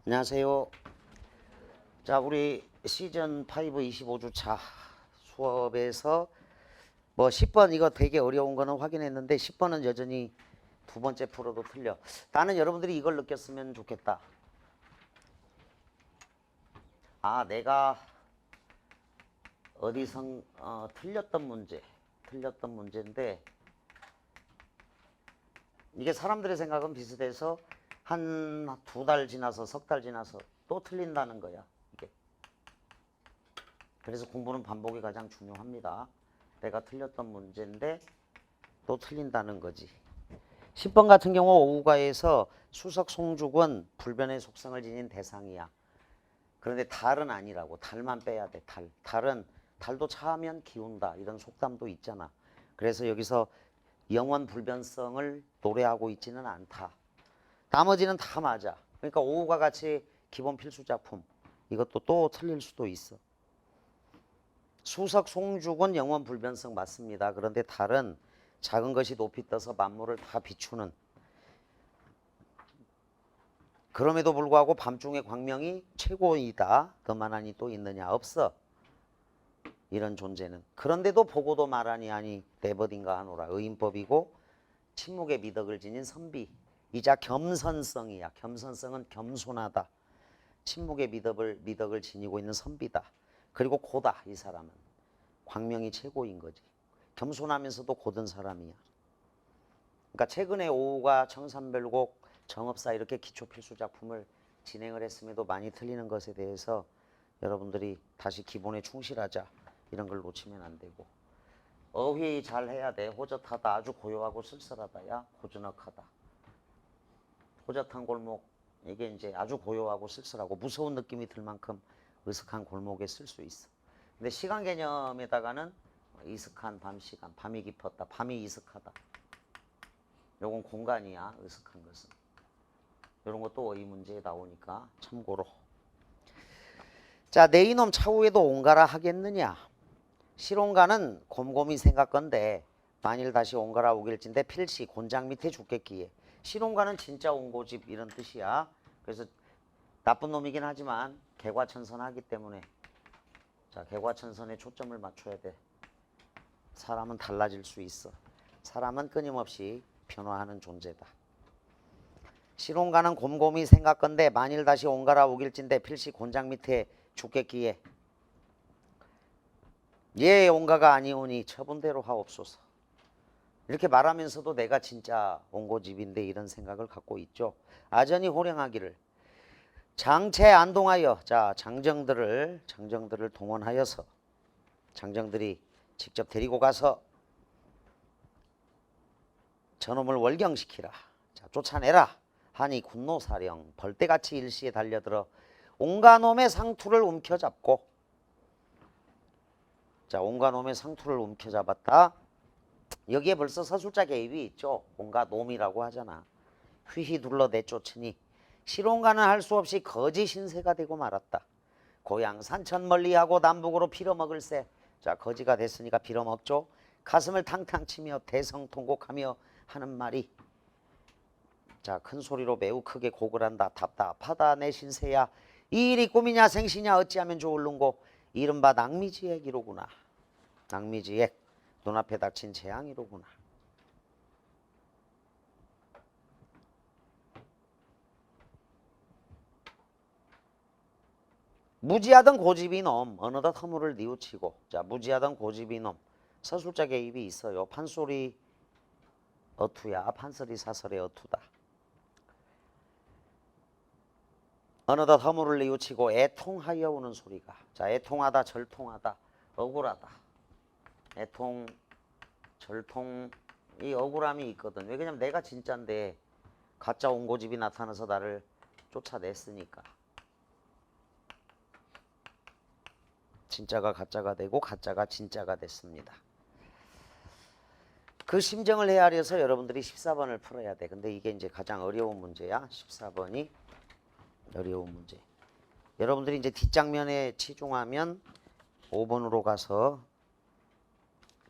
안녕하세요. 자, 우리 시즌 5 25주차 수업에서 뭐 10번 이거 되게 어려운 거는 확인했는데 10번은 여전히 두 번째 풀어도 틀려. 나는 여러분들이 이걸 느꼈으면 좋겠다. 아, 내가 어디선 틀렸던 문제인데 이게 사람들의 생각은 비슷해서 한 두 달 지나서 석 달 지나서 또 틀린다는 거야. 이게. 그래서 공부는 반복이 가장 중요합니다. 내가 틀렸던 문제인데 또 틀린다는 거지. 10번 같은 경우 오후가에서 수석 송죽은 불변의 속성을 지닌 대상이야. 그런데 달은 아니라고. 달만 빼야 돼. 달도 차하면 기운다. 이런 속담도 있잖아. 그래서 여기서 영원 불변성을 노래하고 있지는 않다. 나머지는 다 맞아. 그러니까 오후가 같이 기본 필수 작품. 이것도 또 틀릴 수도 있어. 수석 송죽은 영원 불변성 맞습니다. 그런데 달은 작은 것이 높이 떠서 만물을 다 비추는, 그럼에도 불구하고 밤중의 광명이 최고이다. 그만한이 또 있느냐? 없어. 이런 존재는. 그런데도 보고도 말하니 아니 내버딘가 하노라. 의인법이고 침묵의 미덕을 지닌 선비. 이자 겸선성이야. 겸선성은 겸손하다. 침묵의 미덕을 지니고 있는 선비다. 그리고 고다. 이 사람은 광명이 최고인 거지. 겸손하면서도 고든 사람이야. 그러니까 최근에 오후가 청산별곡, 정업사 이렇게 기초 필수 작품을 진행을 했음에도 많이 틀리는 것에 대해서 여러분들이 다시 기본에 충실하자. 이런 걸 놓치면 안 되고. 어휘 잘 해야 돼. 호젓하다. 아주 고요하고 쓸쓸하다. 야 고즈넉하다. 호젓한 골목. 이게 이제 아주 고요하고 쓸쓸하고 무서운 느낌이 들 만큼 으슥한 골목에 쓸 수 있어. 근데 시간 개념에다가는 이슥한 밤 시간. 밤이 깊었다. 밤이 이슥하다. 요건 공간이야. 으슥한 것은. 이런 것도 어휘 문제에 나오니까 참고로. 자, 내 이놈 차후에도 온가라 하겠느냐. 실온가는 곰곰이 생각건데 만일 다시 온가라 오길진데 필시 곤장 밑에 죽겠기에. 실온가는 진짜 온고집 이런 뜻이야. 그래서 나쁜 놈이긴 하지만 개과천선하기 때문에 자, 개과천선에 초점을 맞춰야 돼. 사람은 달라질 수 있어. 사람은 끊임없이 변화하는 존재다. 실온가는 곰곰이 생각건데 만일 다시 온가라 오길진데 필시 곤장 밑에 죽겠기에. 예 온가가 아니오니 처분대로 하옵소서. 이렇게 말하면서도 내가 진짜 온고집인데 이런 생각을 갖고 있죠. 아전이 호령하기를 장체 안동하여. 자, 장정들을 동원하여서 장정들이 직접 데리고 가서 저놈을 월경시키라. 자, 쫓아내라 하니 군노사령 벌떼같이 일시에 달려들어 온갖 놈의 상투를 움켜잡고. 자, 온갖 놈의 상투를 움켜잡았다. 여기에 벌써 서술자 개입이 있죠. 온갖 놈이라고 하잖아. 휘휘 둘러 내쫓으니 실온가는 할 수 없이 거지 신세가 되고 말았다. 고향 산천 멀리하고 남북으로 빌어먹을세. 자, 거지가 됐으니까 빌어먹죠. 가슴을 탕탕 치며 대성통곡하며 하는 말이, 자, 큰 소리로 매우 크게 곡을 한다. 답답하다 내 신세야. 이 일이 꿈이냐 생시냐 어찌하면 좋을는고. 이른바 낭미지액이로구나. 낭미지액. 눈앞에 닥친 재앙이로구나. 무지하던 고집이 놈 어느덧 허물을 뉘우치고. 자, 무지하던 고집이 놈. 서술자 개입이 있어요. 판소리 어투야. 판소리 사설의 어투다. 어느덧 허물을 뉘우치고 애통하여 우는 소리가. 자, 애통하다 절통하다 억울하다. 애통 절통 이 억울함이 있거든. 왜냐면 내가 진짜인데 가짜 온고집이 나타나서 나를 쫓아냈으니까. 진짜가 가짜가 되고 가짜가 진짜가 됐습니다. 그 심정을 헤아려서 여러분들이 14번을 풀어야 돼. 근데 이게 이제 가장 어려운 문제야. 14번이 어려운 문제. 여러분들이 이제 뒷장면에 치중하면 5번으로 가서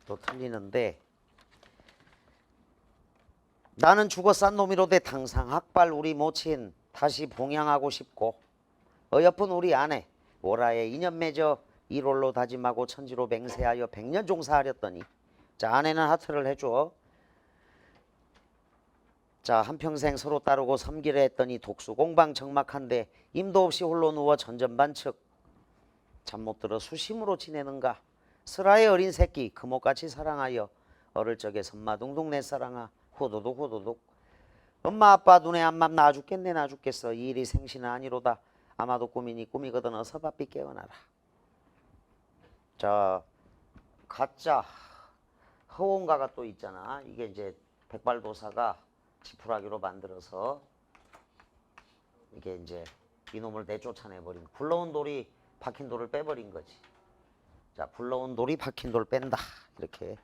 또 틀리는데, 나는 죽어 싼 놈이로되 당상 학발 우리 모친 다시 봉양하고 싶고. 어여쁜 우리 아내 오라에 인연 맺어 일월로 다짐하고 천지로 맹세하여 100년 종사하렸더니 자 아내는 하트를 해줘. 자 한평생 서로 따르고 섬기려 했더니 독수공방 적막한데 임도 없이 홀로 누워 전전반측 잠 못 들어 수심으로 지내는가. 슬아의 어린 새끼 금옥같이 사랑하여 어릴 적에 선마둥둥 내 사랑아 후두둑 후두둑. 엄마 아빠 눈에 안만 나 죽겠네 나 죽겠어. 이 일이 생시는 아니로다. 아마도 꿈이니 꿈이거든 어서 바삐 깨어나라. 자 가짜 허온가가 또 있잖아. 이게 이제 백발도사가 지푸라기로 만들어서 이게 이제 이놈을 내쫓아내버린 굴러온 돌이 박힌 돌을 빼버린 거지. 자 굴러온 돌이 박힌 돌 뺀다 이렇게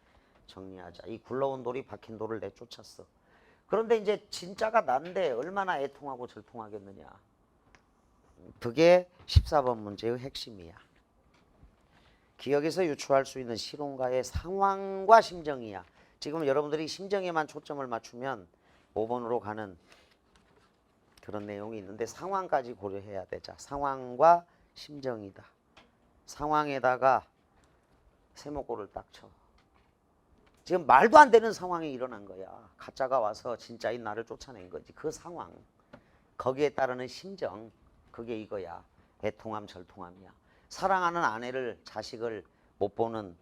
정리하자. 이 굴러온 돌이 박힌 돌을 내쫓았어. 그런데 이제 진짜가 난데 얼마나 애통하고 절통하겠느냐. 그게 14번 문제의 핵심이야. 기억에서 유추할 수 있는 실온가의 상황과 심정이야. 지금 여러분들이 심정에만 초점을 맞추면 5번으로 가는 그런 내용이 있는데 상황까지 고려해야 되자. 상황과 심정이다. 상황에다가 세모꼴을 딱 쳐. 지금 말도 안 되는 상황이 일어난 거야. 가짜가 와서 진짜인 나를 쫓아낸 거지. 그 상황, 거기에 따르는 심정, 그게 이거야. 애통함 절통함이야. 사랑하는 아내를 자식을 못 보는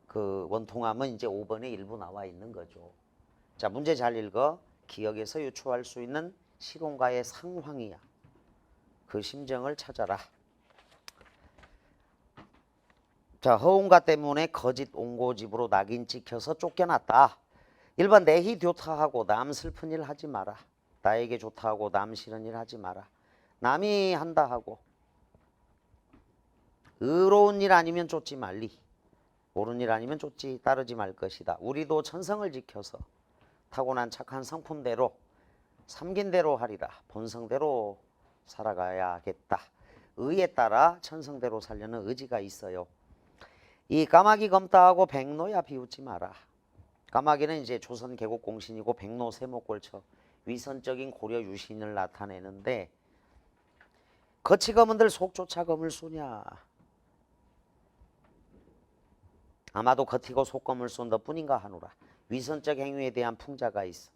그 원통함은 이제 5번에 일부 나와 있는 거죠. 자 문제 잘 읽어. 기억에서 유추할 수 있는 실온가의 상황이야. 그 심정을 찾아라. 자 허온가 때문에 거짓 옹고집으로 낙인 찍혀서 쫓겨났다. 1번 내희 교타하고 남 슬픈 일 하지 마라. 나에게 좋다 하고 남 싫은 일 하지 마라. 남이 한다 하고 의로운 일 아니면 쫓지 말리. 옳은 일 아니면 쫓지 따르지 말 것이다. 우리도 천성을 지켜서 타고난 착한 성품대로 삼긴 대로 하리라. 본성대로 살아가야겠다. 의에 따라 천성대로 살려는 의지가 있어요. 이 까마귀 검다하고 백로야 비웃지 마라. 까마귀는 이제 조선 개국 공신이고 백로 세목골처 위선적인 고려 유신을 나타내는데 거치 검은들 속조차 검을 쏘냐. 아마도 겉이고 속검을 쏜 것뿐인가 하노라. 위선적 행위에 대한 풍자가 있어.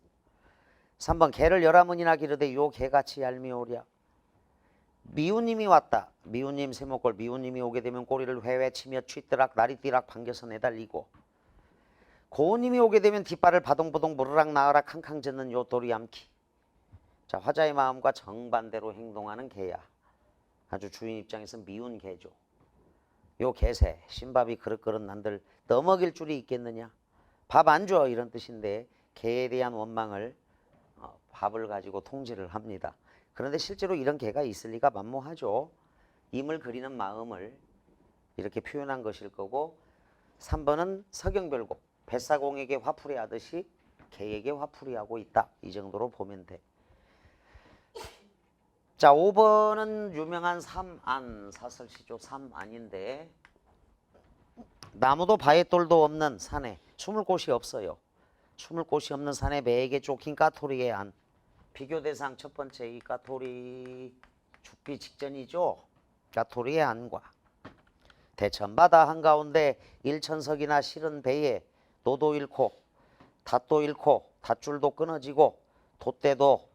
3번 개를 11문이나 기르되 요 개같이 얄미우랴. 미우님이 왔다. 미우님 세목골 미우님이 오게 되면 꼬리를 회회치며 취뜨락 나리띠락 반겨서 내달리고 고우님이 오게 되면 뒷발을 바동바동 무르락 나으락 캉캉 젓는 요 도리암키. 자 화자의 마음과 정반대로 행동하는 개야. 아주 주인 입장에서 미운 개죠. 요 개새 신밥이 그릇그릇 난들 떠먹일 줄이 있겠느냐. 밥 안 줘 이런 뜻인데 개에 대한 원망을 밥을 가지고 통지를 합니다. 그런데 실제로 이런 개가 있을 리가 만무하죠. 임을 그리는 마음을 이렇게 표현한 것일 거고 3번은 서경별곡 뱃사공에게 화풀이 하듯이 개에게 화풀이 하고 있다. 이 정도로 보면 돼. 자 5번은 유명한 삼안 사설시조 삼안인데 나무도 바위돌도 없는 산에 숨을 곳이 없어요. 숨을 곳이 없는 산에 매에게 쫓긴 까토리의 안. 비교 대상 첫 번째 이 까토리 죽기 직전이죠. 까토리의 안과 대천바다 한가운데 일천석이나 실은 배에 노도 잃고 닷도 잃고 닷줄도 끊어지고 돛대도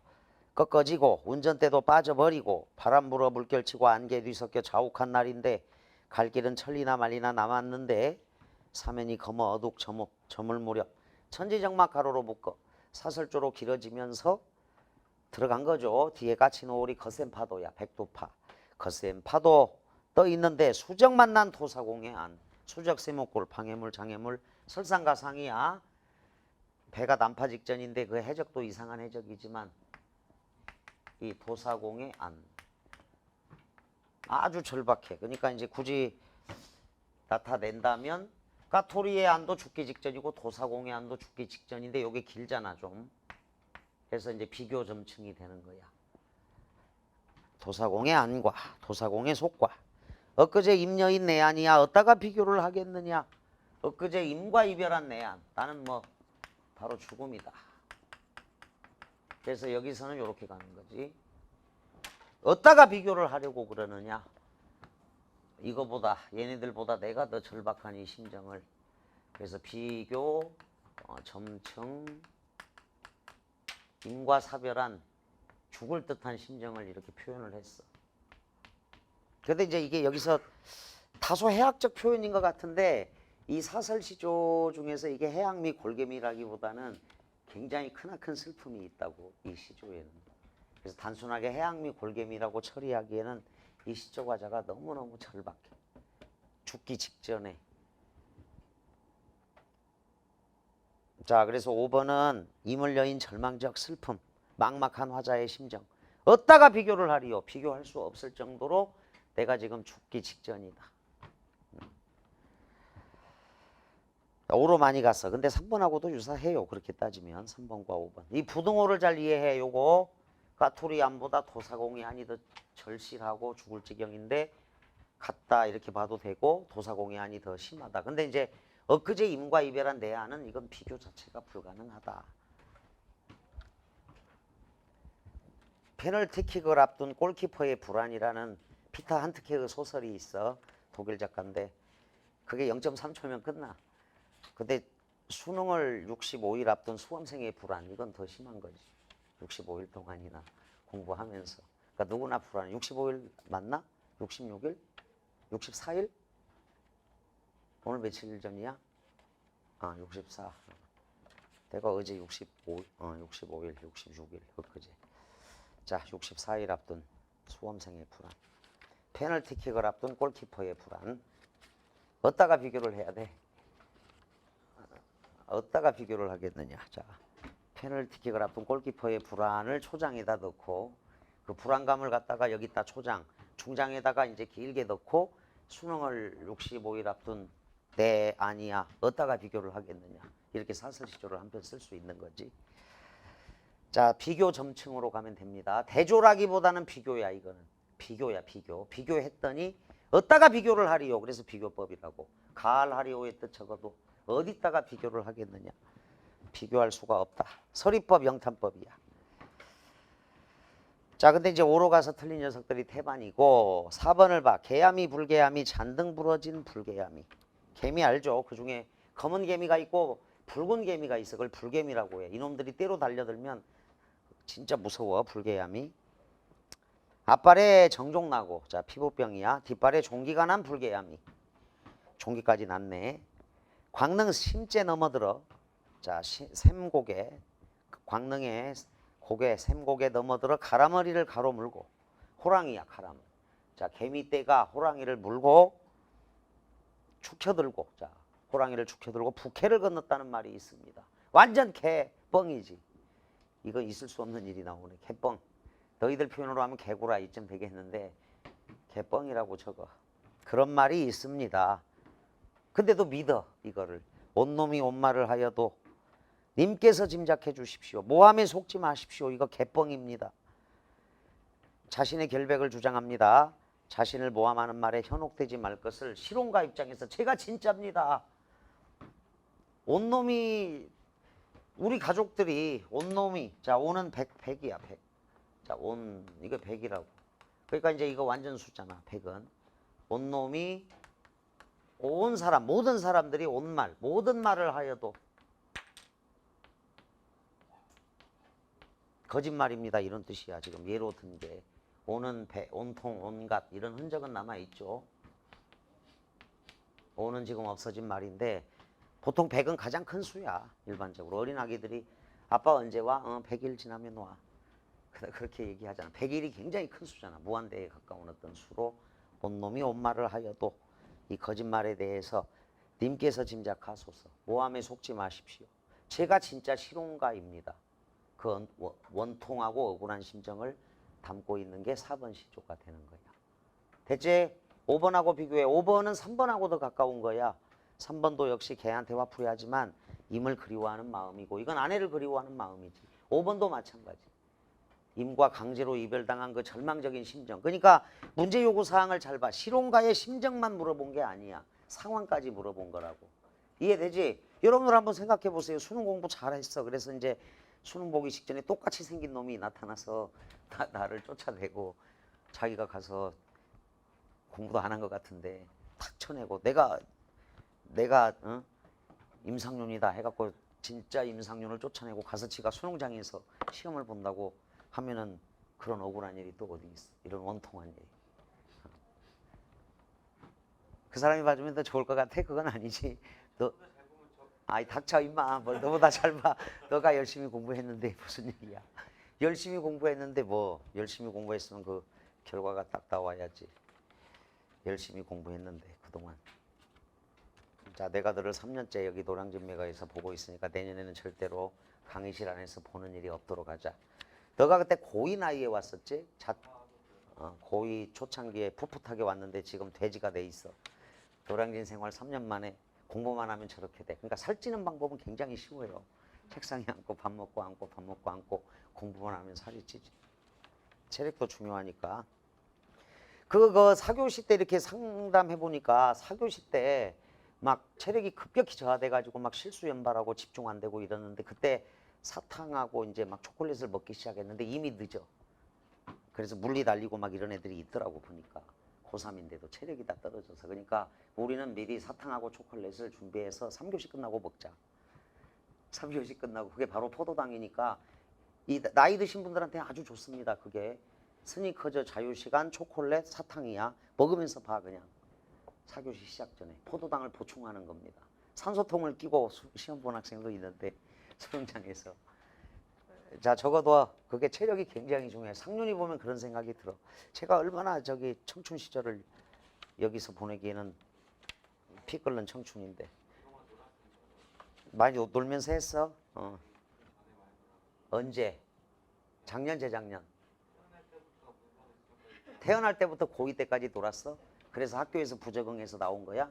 꺾어지고 운전대도 빠져버리고 바람 불어 물결치고 안개 뒤섞여 자욱한 날인데 갈 길은 천리나 말리나 남았는데 사면이 검어 어둑 저물 무렵 천지정막 가로로 묶어 사설조로 길어지면서 들어간 거죠. 뒤에 갇힌 오리 거센 파도야. 백두파 거센 파도 떠 있는데 수적 만난 토사공의 안. 수적 세목골 방해물 장애물 설상가상이야. 배가 난파 직전인데 그 해적도 이상한 해적이지만 이 도사공의 안 아주 절박해. 그러니까 이제 굳이 나타낸다면 까토리의 안도 죽기 직전이고 도사공의 안도 죽기 직전인데 요게 길잖아 좀. 그래서 이제 비교 점층이 되는 거야. 도사공의 안과 도사공의 속과 엊그제 임여인 내안이야. 어디다가 비교를 하겠느냐. 엊그제 임과 이별한 내안. 나는 뭐 바로 죽음이다. 그래서 여기서는 이렇게 가는 거지. 어디다가 비교를 하려고 그러느냐. 이거보다 얘네들보다 내가 더 절박한 이 심정을. 그래서 비교, 점층, 인과사별한 죽을 듯한 심정을 이렇게 표현을 했어. 근데 이제 이게 여기서 다소 해학적 표현인 것 같은데 이 사설시조 중에서 이게 해학 및 골개미라기보다는 굉장히 크나큰 슬픔이 있다고, 이 시조에는. 그래서 단순하게 해학 및 골개미라고 처리하기에는 이 시조 과자가 너무너무 절박해. 죽기 직전에. 자, 그래서 5번은 임을 여인 절망적 슬픔, 막막한 화자의 심정. 어디다가 비교를 하리요? 비교할 수 없을 정도로 내가 지금 죽기 직전이다. 5로 많이 갔어. 근데 3번하고도 유사해요. 그렇게 따지면 3번과 5번. 이 부등호를 잘 이해해. 요거 까투리안보다 도사공이 한이 더 절실하고 죽을 지경인데 같다 이렇게 봐도 되고 도사공이 한이 더 심하다. 근데 이제 엊그제 임과 이별한 내 안은 이건 비교 자체가 불가능하다. 페널티킥을 앞둔 골키퍼의 불안이라는 피터 한트케의 소설이 있어. 독일 작가인데 그게 0.3초면 끝나. 근데 수능을 65일 앞둔 수험생의 불안, 이건 더 심한 거지. 65일 동안이나 공부하면서. 그러니까 누구나 불안. 65일 맞나? 66일? 64일? 오늘 며칠 전이야? 64. 내가 어제 65일, 66일, 엊그제. 자, 64일 앞둔 수험생의 불안. 페널티킥을 앞둔 골키퍼의 불안. 어디다가 비교를 해야 돼? 어디다가 비교를 하겠느냐. 자, 페널티킥을 앞둔 골키퍼의 불안을 초장에다 넣고 그 불안감을 갖다가 여기다 초장, 중장에다가 이제 길게 넣고 수능을 65일 앞둔 내 아니야. 어디다가 비교를 하겠느냐. 이렇게 사설시조를 한 편 쓸 수 있는 거지. 자, 비교 점층으로 가면 됩니다. 대조라기보다는 비교야, 이거는. 비교야, 비교. 비교했더니 어디다가 비교를 하리요. 그래서 비교법이라고. 가할하리오의 뜻 적어도 어디다가 비교를 하겠느냐. 비교할 수가 없다. 서리법, 영탄법이야. 자, 근데 이제 5로 가서 틀린 녀석들이 태반이고 4번을 봐. 개야미, 불개야미, 잔등 부러진 불개야미. 개미 알죠? 그 중에 검은 개미가 있고 붉은 개미가 있어. 그걸 불개미라고 해. 이놈들이 때로 달려들면 진짜 무서워. 불개야미. 앞발에 정종 나고, 자, 피부병이야. 뒷발에 종기가 난 불개야미. 종기까지 났네. 광릉 심재 넘어들어. 자, 샘곡에, 광릉의 고개, 샘곡에 넘어들어 가라머리를 가로물고. 호랑이야, 가라머. 자, 개미떼가 호랑이를 물고 축혀들고, 자, 호랑이를 축혀들고 북해를 건넜다는 말이 있습니다. 완전 개뻥이지. 이거 있을 수 없는 일이 나오네. 개뻥. 너희들 표현으로 하면 개구라 이쯤 되겠는데 개뻥이라고 적어. 그런 말이 있습니다. 근데도 믿어. 이거를. 온놈이 온말을 하여도 님께서 짐작해 주십시오. 모함에 속지 마십시오. 이거 개뻥입니다. 자신의 결백을 주장합니다. 자신을 모함하는 말에 현혹되지 말 것을 실용가 입장에서 제가 진짜입니다. 온놈이, 우리 가족들이 온놈이, 자, 온은 100이야 100. 자, 온, 이거 100이라고. 그러니까 이제 이거 완전 숫자나 100은. 온놈이, 온 사람, 모든 사람들이 온말, 모든 말을 하여도 거짓말입니다. 이런 뜻이야. 지금 예로 든 게. 온은 배, 온통, 온갖 이런 흔적은 남아있죠. 온은 지금 없어진 말인데 보통 100은 가장 큰 수야. 일반적으로. 어린아기들이 아빠 언제 와? 100일 지나면 와. 그렇게 얘기하잖아. 100일이 굉장히 큰 수잖아. 무한대에 가까운 어떤 수로 온놈이 온말을 하여도 이 거짓말에 대해서 님께서 짐작하소서. 모함에 속지 마십시오. 제가 진짜 실용가입니다. 그 원통하고 억울한 심정을 담고 있는 게 4번 시조가 되는 거야. 대체 5번하고 비교해. 5번은 3번하고도 가까운 거야. 3번도 역시 개한테 화풀이하지만 임을 그리워하는 마음이고 이건 아내를 그리워하는 마음이지. 5번도 마찬가지. 임과 강제로 이별당한 그 절망적인 심정. 그러니까 문제 요구 사항을 잘 봐. 실용가의 심정만 물어본 게 아니야. 상황까지 물어본 거라고. 이해되지? 여러분들 한번 생각해 보세요. 수능 공부 잘했어. 그래서 이제 수능 보기 직전에 똑같이 생긴 놈이 나타나서 나를 쫓아내고 자기가 가서 공부도 안 한 것 같은데 탁 쳐내고 내가 임상윤이다 해갖고 진짜 임상윤을 쫓아내고 가서 지가 수능장에서 시험을 본다고 하면은 그런 억울한 일이 또 어디 있어. 이런 원통한 일이. 그 사람이 봐주면 더 좋을 것 같아? 그건 아니지. 너, 아이 닥쳐 임마. 뭘 너보다 잘 봐. 너가 열심히 공부했는데 무슨 일이야. 열심히 공부했는데 뭐 열심히 공부했으면 그 결과가 딱 나와야지. 열심히 공부했는데 그동안. 자, 내가 너를 3년째 여기 노량진매가에서 보고 있으니까 내년에는 절대로 강의실 안에서 보는 일이 없도록 하자. 너가 그때 고2 나이에 왔었지? 고2 초창기에 풋풋하게 왔는데 지금 돼지가 돼 있어. 노량진 생활 3년 만에 공부만 하면 저렇게 돼. 그러니까 살찌는 방법은 굉장히 쉬워요. 책상에 앉고 밥 먹고 앉고 밥 먹고 앉고 공부만 하면 살이 찌지. 체력도 중요하니까. 그거 4교시 때 이렇게 상담해 보니까 4교시 때 막 체력이 급격히 저하돼 가지고 막 실수 연발하고 집중 안 되고 이러는데 그때 사탕하고 이제 막 초콜릿을 먹기 시작했는데 이미 늦어. 그래서 물리 달리고 막 이런 애들이 있더라고 보니까. 고3인데도 체력이 다 떨어져서. 그러니까 우리는 미리 사탕하고 초콜릿을 준비해서 3교시 끝나고 먹자. 3교시 끝나고 그게 바로 포도당이니까 이 나이 드신 분들한테 아주 좋습니다. 그게 스니커즈 자유시간 초콜릿 사탕이야. 먹으면서 봐 그냥. 4교시 시작 전에 포도당을 보충하는 겁니다. 산소통을 끼고 시험 본 학생도 있는데 수영장에서. 자, 적어도 그게 체력이 굉장히 중요해. 상륜이 보면 그런 생각이 들어. 제가 얼마나 저기 청춘 시절을 여기서 보내기에는 피 끓는 청춘인데. 많이 놀면서 했어? 언제? 작년, 재작년? 태어날 때부터 고2 때까지 놀았어? 그래서 학교에서 부적응해서 나온 거야?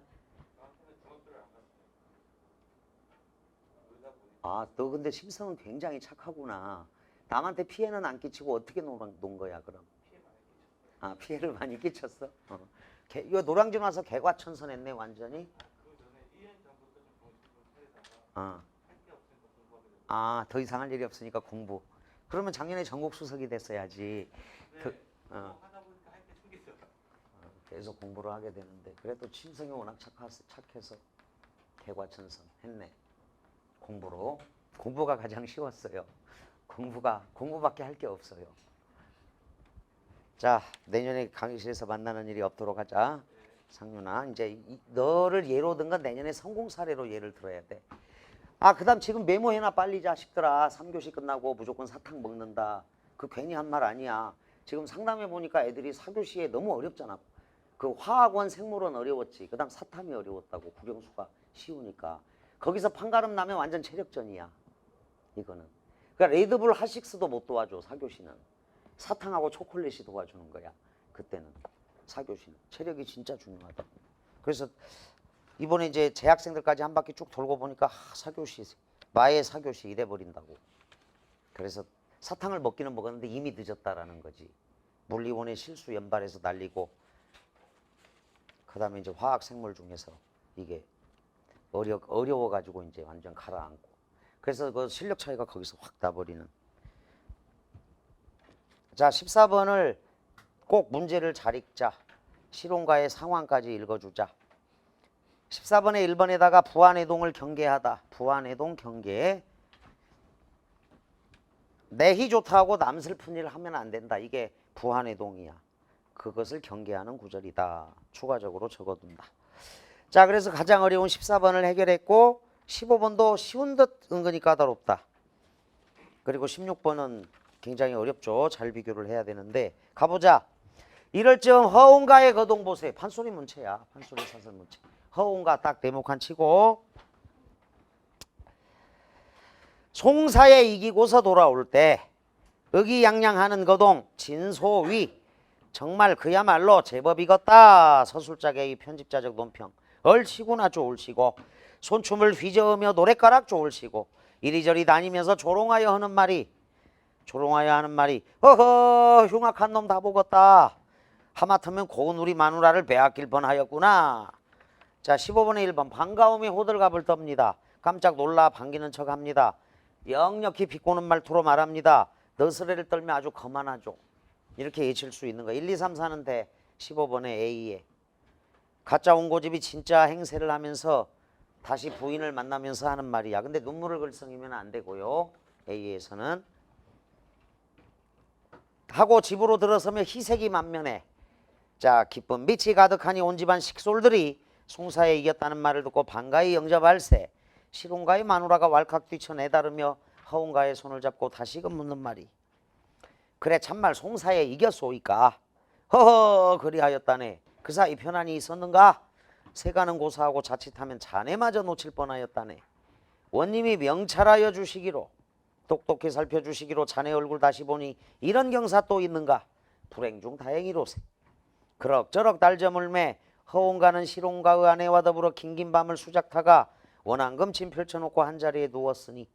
아, 너 근데 심성은 굉장히 착하구나. 남한테 피해는 안 끼치고 어떻게 논 거야, 그럼? 아, 피해를 많이 끼쳤어? 이거 노량진 와서 개과천선했네, 완전히? 아, 더 이상 할 일이 없으니까 공부. 그러면 작년에 전국 수석이 됐어야지. 계속 공부를 하게 되는데 그래도 심성이 워낙 착해서 개과천선 했네. 공부로. 공부가 가장 쉬웠어요. 공부밖에 할 게 없어요. 자, 내년에 강의실에서 만나는 일이 없도록 하자. 상윤아, 이제 너를 예로 든 건 내년에 성공 사례로 예를 들어야 돼. 아, 그 다음 지금 메모해놔 빨리 자식들아. 3교시 끝나고 무조건 사탕 먹는다. 그 괜히 한 말 아니야. 지금 상담해 보니까 애들이 4교시에 너무 어렵잖아. 그 화학원 생물은 어려웠지. 그 다음 사탐이 어려웠다고. 국영수가 쉬우니까. 거기서 판가름 나면 완전 체력전이야. 이거는. 그러니까 레드불 하식스도 못 도와줘. 4교시는. 사탕하고 초콜릿이 도와주는 거야. 그때는. 4교시는. 체력이 진짜 중요하다. 그래서 이번에 이제 재학생들까지 한 바퀴 쭉 돌고 보니까 4교시, 마의 4교시 이래버린다고. 그래서 사탕을 먹기는 먹었는데 이미 늦었다라는 거지. 물리원의 실수 연발해서 날리고 그 다음에 이제 화학 생물 중에서 이게 어려워가지고 이제 완전 가라앉고. 그래서 그 실력 차이가 거기서 확 나버리는. 자, 14번을 꼭 문제를 잘 읽자. 실온과의 상황까지 읽어주자. 14번에 1번에다가 부안해동을 경계하다. 부안해동 경계. 내희 좋다고 남 슬픈 일 하면 안 된다. 이게 부안해동이야. 그것을 경계하는 구절이다. 추가적으로 적어둔다. 자, 그래서 가장 어려운 14번을 해결했고 15번도 쉬운 듯 은근히 까다롭다. 그리고 16번은 굉장히 어렵죠. 잘 비교를 해야 되는데 가보자. 이럴 즈음 허운가의 거동 보세. 판소리 문체야. 판소리 사설 문체. 허운가 딱 대목한 치고 송사에 이기고서 돌아올 때 의기양양하는 거동 진소위. 정말 그야말로 제법 익었다. 서술자계의 편집자적 논평. 얼씨구나 좋을시고 손춤을 휘저으며 노랫가락 좋을시고 이리저리 다니면서 조롱하여 하는 말이 허허 흉악한 놈 다 보겄다. 하마터면 고운 우리 마누라를 빼앗길 뻔하였구나. 자, 15번에 1번 반가움이 호들갑을 떱니다. 깜짝 놀라 반기는 척합니다. 역력히 비꼬는 말투로 말합니다. 너스레를 떨며 아주 거만하죠. 이렇게 예칠 수 있는 거. 1, 2, 3, 4는 돼. 15번에 A에. 가짜 원고집이 진짜 행세를 하면서 다시 부인을 만나면서 하는 말이야. 근데 눈물을 글썽이면 안 되고요. A에서는. 하고 집으로 들어서며 희색이 만면에. 자, 기쁜 빛이 가득하니 온 집안 식솔들이 송사에 이겼다는 말을 듣고 반가이 영접할세. 시롱가의 마누라가 왈칵 뛰쳐 내다르며 허웅가의 손을 잡고 다시금 묻는 말이. 그래 참말 송사에 이겼소이까. 허허 그리하였다네. 그 사이 편안이 있었는가? 세가는 고사하고 자칫하면 자네마저 놓칠 뻔하였다네. 원님이 명찰하여 주시기로 똑똑히 살펴주시기로 자네 얼굴 다시 보니 이런 경사 또 있는가? 불행 중 다행이로세. 그럭저럭 달저물매 허옹가는 시롱가의 아내와 더불어 긴긴 밤을 수작타가 원앙금 침 펼쳐놓고 한자리에 누웠으니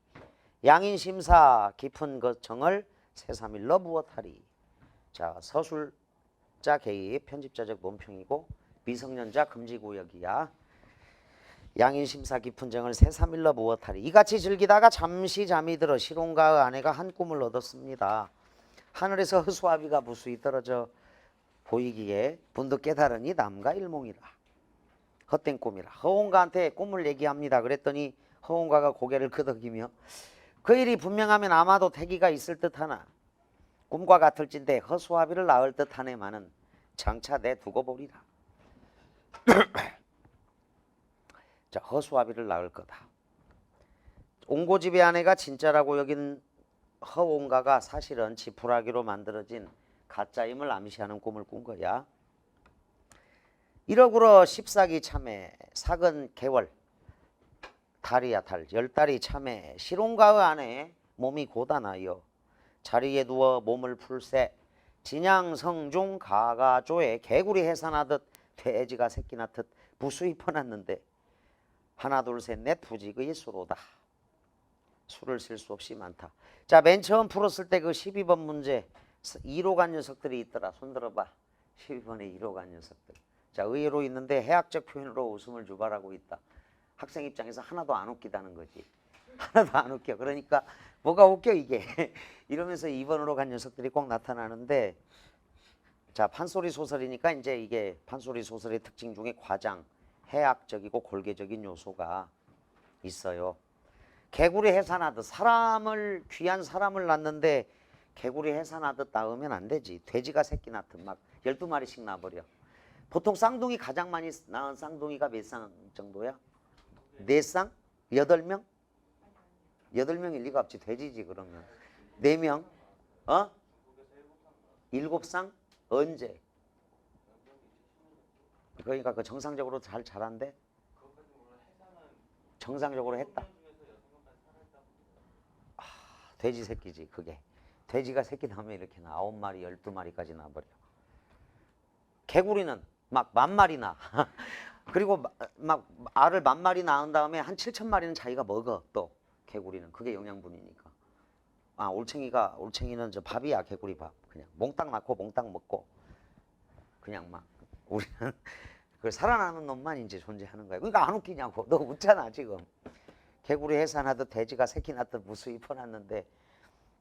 양인심사 깊은 그 정을 새삼일러 무엇하리. 자, 서술자 개입 편집자적 논평이고 미성년자 금지구역이야. 양인심사 깊은 정을 새삼일러 무엇하리. 이같이 즐기다가 잠시 잠이 들어 시롱가의 아내가 한 꿈을 얻었습니다. 하늘에서 허수아비가 무수히 떨어져 보이기에 분득 깨달으니 남가 일몽이라. 헛된 꿈이라. 허옹가한테 꿈을 얘기합니다. 그랬더니 허옹가가 고개를 끄덕이며 그 일이 분명하면 아마도 태기가 있을 듯하나 꿈과 같을진데 허수아비를 낳을 듯하네마는 장차 내두고 보리라. 자, 허수아비를 낳을 거다. 옹고집의 아내가 진짜라고 여긴 허옹가가 사실은 지푸라기로 만들어진 가짜임을 암시하는 꿈을 꾼 거야. 이러구러 14기 참에 사근 개월 달이야 달 10달이 참에 시롱가의 아내 몸이 고단하여 자리에 누워 몸을 풀세 진양성중 가가조에 개구리 해산하듯 돼지가 새끼 낳듯 부수히 퍼났는데 하나 둘 셋 넷 부직의 수로다. 수를 셀 수 없이 많다. 자, 맨 처음 풀었을 때 그 12번 문제 2로 간 녀석들이 있더라. 손 들어봐. 12번에 2로 간 녀석들. 자, 의외로 있는데 해학적 표현으로 웃음을 유발하고 있다. 학생 입장에서 하나도 안 웃기다는 거지. 하나도 안 웃겨. 그러니까 뭐가 웃겨 이게. 이러면서 2번으로 간 녀석들이 꼭 나타나는데, 자, 판소리 소설이니까 이제 이게 판소리 소설의 특징 중에 과장, 해학적이고 골개적인 요소가 있어요. 개구리 해산하듯 귀한 사람을 낳는데 개구리 해산하듯 낳으면 안 되지. 돼지가 새끼 낳듯 막 12마리씩 낳아버려. 보통 쌍둥이 가장 많이 낳은 쌍둥이가 몇 쌍 정도야? 4쌍? 8명? 8명일 리가 없지. 돼지지 그러면. 4명? 7쌍? 언제? 그러니까 그 정상적으로 잘 자란대? 정상적으로 했다. 돼지 새끼지 그게. 돼지가 새끼 낳으면 이렇게 나 9마리 12마리까지 낳아버려. 개구리는 막 10,000마리 낳아. 그리고 막 알을 10,000마리 낳은 다음에 한 7,000마리는 자기가 먹어. 또 개구리는 그게 영양분이니까. 올챙이는 저 밥이야. 개구리 밥. 그냥 몽땅 낳고 몽땅 먹고 그냥 막. 우리는 그 살아나는 놈만 이제 존재하는 거야. 그러니까 안 웃기냐고. 너 웃잖아 지금. 개구리 해산하듯 돼지가 새끼 낳듯 무수히 퍼났는데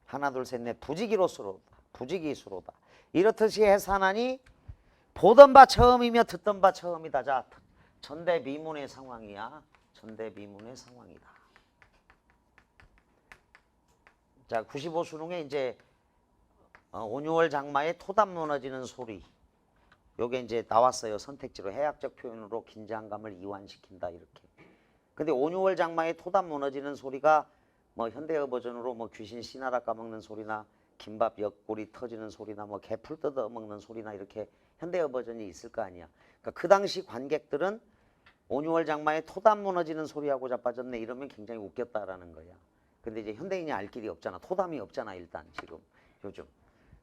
하나 둘 셋 넷 부지기로 수로다. 부지기 수로다. 이렇듯이 해산하니 보던 바 처음이며 듣던 바 처음이다. 자, 전대미문의 상황이야. 전대미문의 상황이다. 자, 95수능에 이제 5, 6월 장마에 토담 무너지는 소리. 요게 이제 나왔어요. 선택지로. 해학적 표현으로 긴장감을 이완시킨다 이렇게. 근데 5, 6월 장마에 토담 무너지는 소리가 뭐 현대어 버전으로 뭐 귀신 씨나라 까먹는 소리나 김밥 옆구리 터지는 소리나 뭐 개풀 뜯어 먹는 소리나 이렇게 현대어 버전이 있을 거 아니야. 그러니까 그 당시 관객들은 5, 6월 장마에 토담 무너지는 소리하고 자빠졌네 이러면 굉장히 웃겼다라는 거야. 근데 이제 현대인이 알 길이 없잖아. 토담이 없잖아. 일단 지금 요즘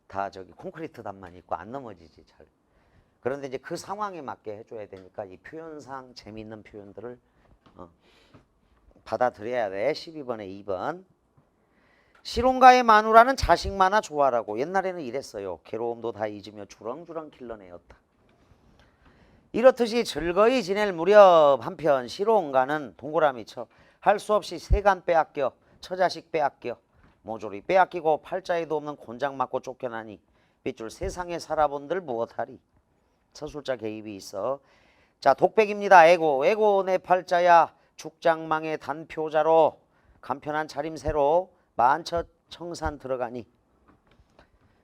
다 저기 콘크리트 담만 있고 안 넘어지지 잘. 그런데 이제 그 상황에 맞게 해줘야 되니까 이 표현상 재미있는 표현들을 받아들여야 돼. 12번에 2번. 시롱가의 마누라는 자식 많아 좋아라고. 옛날에는 이랬어요. 괴로움도 다 잊으며 주렁주렁 길러내었다. 이렇듯이 즐거이 지낼 무렵 한편 시롱가는 동그라미 쳐 할 수 없이 세간 빼앗겨 처자식 빼앗겨 모조리 빼앗기고 팔자에도 없는 곤장 맞고 쫓겨나니 밑줄 세상에 살아본들 무엇하리. 서술자 개입이 있어. 자, 독백입니다. 애고 내 팔자야 죽장망의 단표자로 간편한 차림새로 만처 청산 들어가니.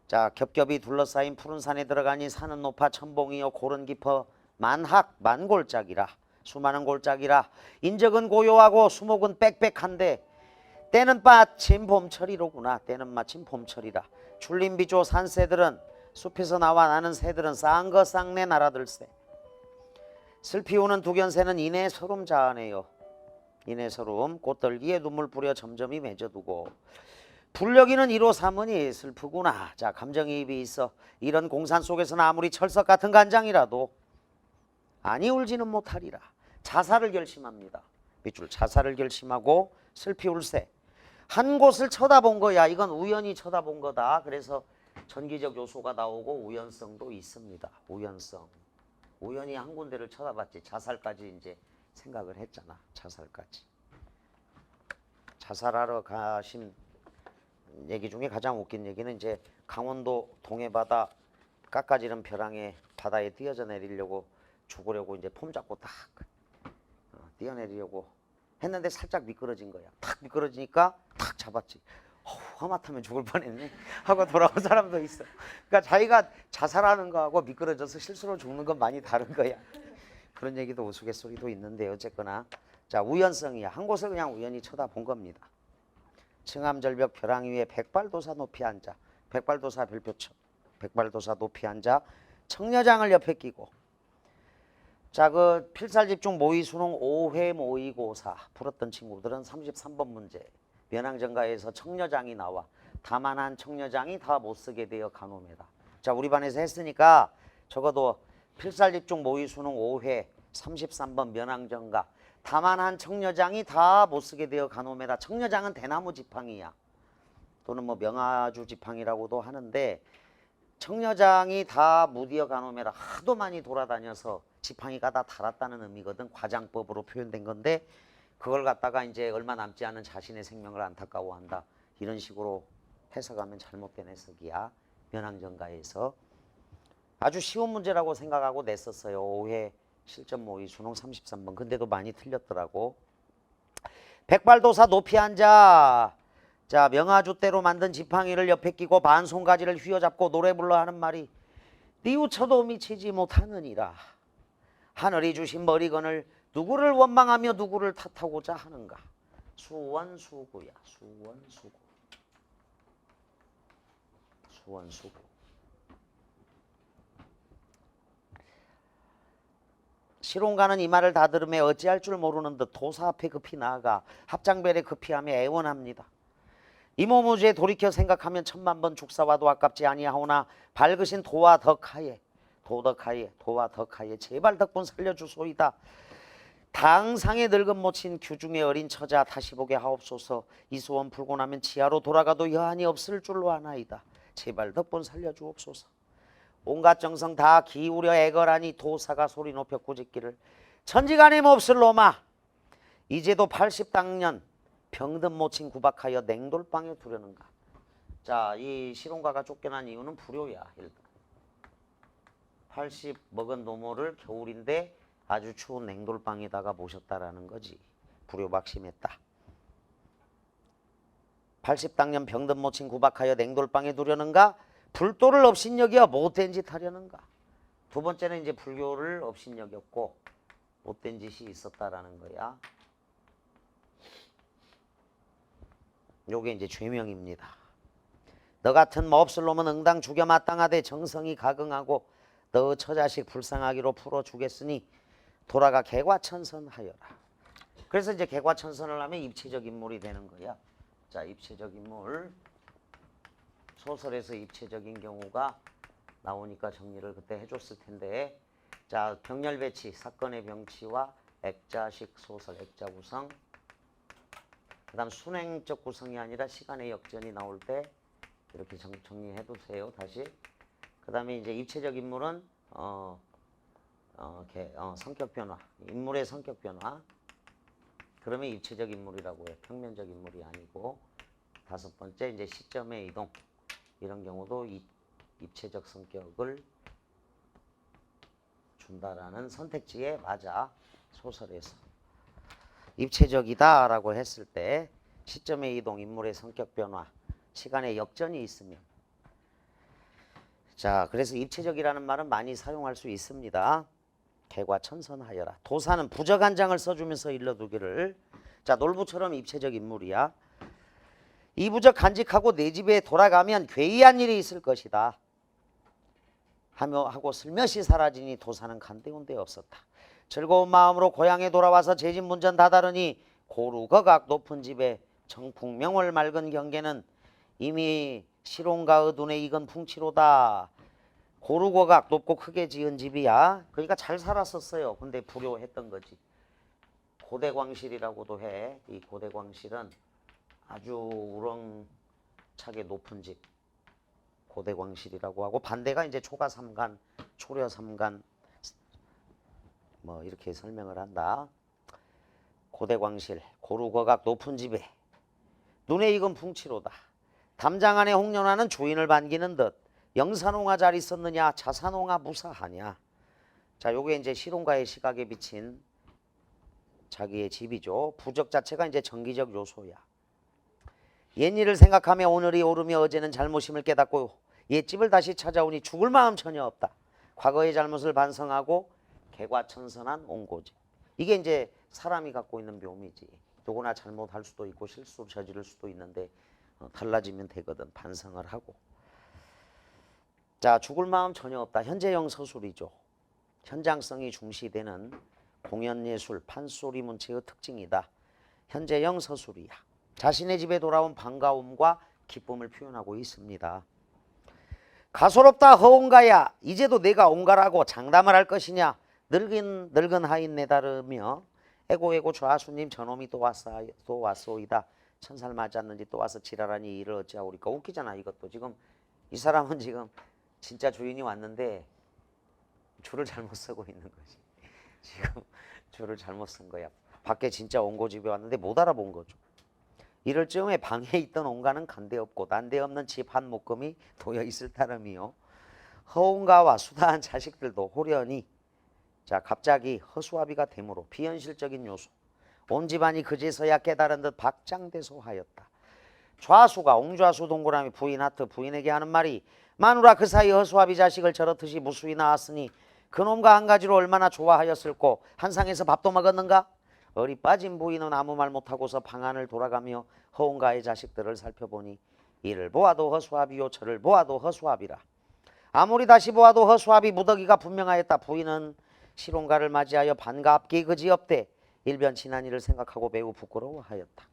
자, 겹겹이 둘러싸인 푸른 산에 들어가니 산은 높아 천봉이여 고른 깊어 만학 만골짜기라. 수많은 골짜기라. 인적은 고요하고 수목은 빽빽한데 때는 마침 봄철이로구나. 때는 마침 봄철이라. 출림비조 산새들은 숲에서 나와 나는 새들은 쌍거 쌍내 날아들새. 슬피 우는 두견새는 이내 서름 자아내요. 이내 서름 꽃들기에 눈물 뿌려 점점이 맺어두고 불려기는 이로 삼으니 슬프구나. 자, 감정이입이 있어. 이런 공산 속에서는 아무리 철석 같은 간장이라도 아니 울지는 못하리라. 자살을 결심합니다. 밑줄 자살을 결심하고 슬피 울새. 한 곳을 쳐다본 거야. 이건 우연히 쳐다본 거다. 그래서 전기적 요소가 나오고 우연성도 있습니다. 우연성. 우연히 한 군데를 쳐다봤지. 자살까지 이제 생각을 했잖아. 자살까지. 자살하러 가신 얘기 중에 가장 웃긴 얘기는 이제 강원도 동해바다 깎아지른 벼랑에 바다에 뛰어져 내리려고 죽으려고 이제 폼 잡고 딱 뛰어내리려고 했는데 살짝 미끄러진 거야. 탁 미끄러지니까 탁 잡았지. 하마터면 죽을 뻔했네 하고 돌아온 사람도 있어. 그러니까 자기가 자살하는 거하고 미끄러져서 실수로 죽는 건 많이 다른 거야. 그런 얘기도 우스갯소리도 있는데 어쨌거나 자, 우연성이야. 한 곳을 그냥 우연히 쳐다본 겁니다. 층암절벽 벼랑 위에 백발도사 높이 앉아. 백발도사 별표처. 백발도사 높이 앉아 청려장을 옆에 끼고. 자, 그 필살집중 모의 수능 5회 모의고사 풀었던 친구들은 33번 문제 면항전가에서 청려장이 나와. 다만한 청려장이 다 못쓰게 되어 가놈에다. 자, 우리 반에서 했으니까 적어도 필살집중 모의 수능 5회 33번 면항전가 다만한 청려장이 다 못쓰게 되어 가놈에다. 청려장은 대나무 지팡이야. 또는 뭐 명아주 지팡이라고도 하는데 청려장이 다 무디어 가놈에다. 하도 많이 돌아다녀서 지팡이가 다 닳았다는 의미거든. 과장법으로 표현된 건데 그걸 갖다가 이제 얼마 남지 않은 자신의 생명을 안타까워한다. 이런 식으로 해석하면 잘못된 해석이야. 면항전가에서. 아주 쉬운 문제라고 생각하고 냈었어요. 5회 실전 모의 수능 33번. 근데도 많이 틀렸더라고. 백발도사 높이 앉아. 자, 명아주대로 만든 지팡이를 옆에 끼고 반송가지를 휘어잡고 노래 불러 하는 말이 뉘우쳐도 미치지 못하느니라. 하늘이 주신 머리건을 누구를 원망하며 누구를 탓하고자 하는가. 수원수구야. 수원수구. 수원수구. 시론가는 이 말을 다 들으며 어찌할 줄 모르는 듯 도사 앞에 급히 나아가 합장별에 급히하며 애원합니다. 이모무지에 돌이켜 생각하면 천만 번 죽사와도 아깝지 아니하오나 밝으신 도와 덕하에 도와 덕하에 제발 덕분 살려주소이다. 당상에 늙은 모친 규중의 어린 처자 다시 보게 하옵소서. 이 소원 풀고 나면 지하로 돌아가도 여한이 없을 줄로 아나이다. 제발 덕분 살려주옵소서. 온갖 정성 다 기울여 애걸하니 도사가 소리 높여 꾸짖기를 천지간에 몹쓸 놈아 이제도 80당년 병든 모친 구박하여 냉돌방에 두려는가. 자, 이 시론가가 쫓겨난 이유는 불효야. 일단 80 먹은 노모를 겨울인데 아주 추운 냉돌방에다가 모셨다라는 거지. 불효박심했다. 80당년 병든 모친 구박하여 냉돌방에 두려는가. 불도를 업신여겨 못된 짓 하려는가. 두 번째는 이제 불교를 업신여겼고 못된 짓이 있었다라는 거야. 요게 이제 죄명입니다. 너 같은 몹쓸 놈은 응당 죽여 마땅하되 정성이 가긍하고 너 처자식 불쌍하기로 풀어 주겠으니 돌아가 개과천선하여라. 그래서 이제 개과천선을 하면 입체적 인물이 되는 거야. 자, 입체적 인물. 소설에서 입체적인 경우가 나오니까 정리를 그때 해줬을 텐데, 자, 병렬 배치, 사건의 병치와 액자식 소설, 액자 구성. 그 다음 순행적 구성이 아니라 시간의 역전이 나올 때 이렇게 정리해 두세요. 다시. 그 다음에 이제 입체적 인물은 성격 변화, 인물의 성격 변화. 그러면 입체적 인물이라고 해요. 평면적 인물이 아니고. 다섯 번째 이제 시점의 이동. 이런 경우도 입체적 성격을 준다라는 선택지에 맞아. 소설에서 입체적이다 라고 했을 때 시점의 이동, 인물의 성격 변화, 시간의 역전이 있으면, 자, 그래서 입체적이라는 말은 많이 사용할 수 있습니다. 개과천선하여라. 도사는 부적 한 장을 써주면서 일러두기를. 자, 놀부처럼 입체적 인물이야. 이 부적 간직하고 내 집에 돌아가면 괴이한 일이 있을 것이다 하며 하고 슬며시 사라지니 도사는 간데온 데 없었다. 즐거운 마음으로 고향에 돌아와서 제 집 문전 닫아르니 고루거각 높은 집에 정풍명월 맑은 경계는 이미 시롱가의 눈에 익은 풍치로다. 고루거각 높고 크게 지은 집이야. 그러니까 잘 살았었어요. 근데 불효했던 거지. 고대광실이라고도 해. 이 고대광실은 아주 우렁차게 높은 집, 고대광실이라고 하고, 반대가 이제 초가삼간, 초려삼간, 뭐 이렇게 설명을 한다. 고대광실, 고루거각 높은 집에 눈에 익은 풍치로다. 담장 안에 홍련화는 주인을 반기는 듯 영산홍아 잘 있었느냐, 자산홍아 무사하냐. 자, 요게 이제 시론가의 시각에 비친 자기의 집이죠. 부적 자체가 이제 정기적 요소야. 옛일을 생각하며 오늘이 오르며 어제는 잘못임을 깨닫고 옛집을 다시 찾아오니 죽을 마음 전혀 없다. 과거의 잘못을 반성하고 개과천선한 옹고집. 이게 이제 사람이 갖고 있는 묘미지. 누구나 잘못할 수도 있고 실수를 저지를 수도 있는데 달라지면 되거든. 반성을 하고. 자, 죽을 마음 전혀 없다. 현재형 서술이죠. 현장성이 중시되는 공연예술, 판소리 문체의 특징이다. 현재형 서술이야. 자신의 집에 돌아온 반가움과 기쁨을 표현하고 있습니다. 가소롭다 허옹가야, 이제도 내가 온가라고 장담을 할 것이냐. 늙은 하인 내다르며 에고 좌수님 저놈이 또 왔소이다. 천살 맞았는지 또 와서 지랄하니 이를 어찌하오리까. 웃기잖아 이것도. 지금 이 사람은 지금 진짜 주인이 왔는데 줄을 잘못 서고 있는 거지. 지금 줄을 잘못 쓴 거야. 밖에 진짜 옹고집에 왔는데 못 알아본 거죠. 이럴 즈음에 방에 있던 옹가는 간데없고 난데없는 집 한 묶음이 도여 있을 따름이요. 허옹가와 수다한 자식들도 호련히, 자, 갑자기 허수아비가 되므로 비현실적인 요소, 온 집안이 그제서야 깨달은 듯 박장대소하였다. 좌수가 옹좌수 동그라미 부인 하트 부인에게 하는 말이, 마누라 그 사이 허수아비 자식을 저렇듯이 무수히 낳았으니 그놈과 한 가지로 얼마나 좋아하였을꼬. 한상에서 밥도 먹었는가? 어리 빠진 부인은 아무 말 못하고서 방 안을 돌아가며 허옹가의 자식들을 살펴보니 이를 보아도 허수아비요 저를 보아도 허수아비라. 아무리 다시 보아도 허수아비 무더기가 분명하였다. 부인은 시롱가를 맞이하여 반갑게 그지없되 일변 지난 일을 생각하고 매우 부끄러워하였다.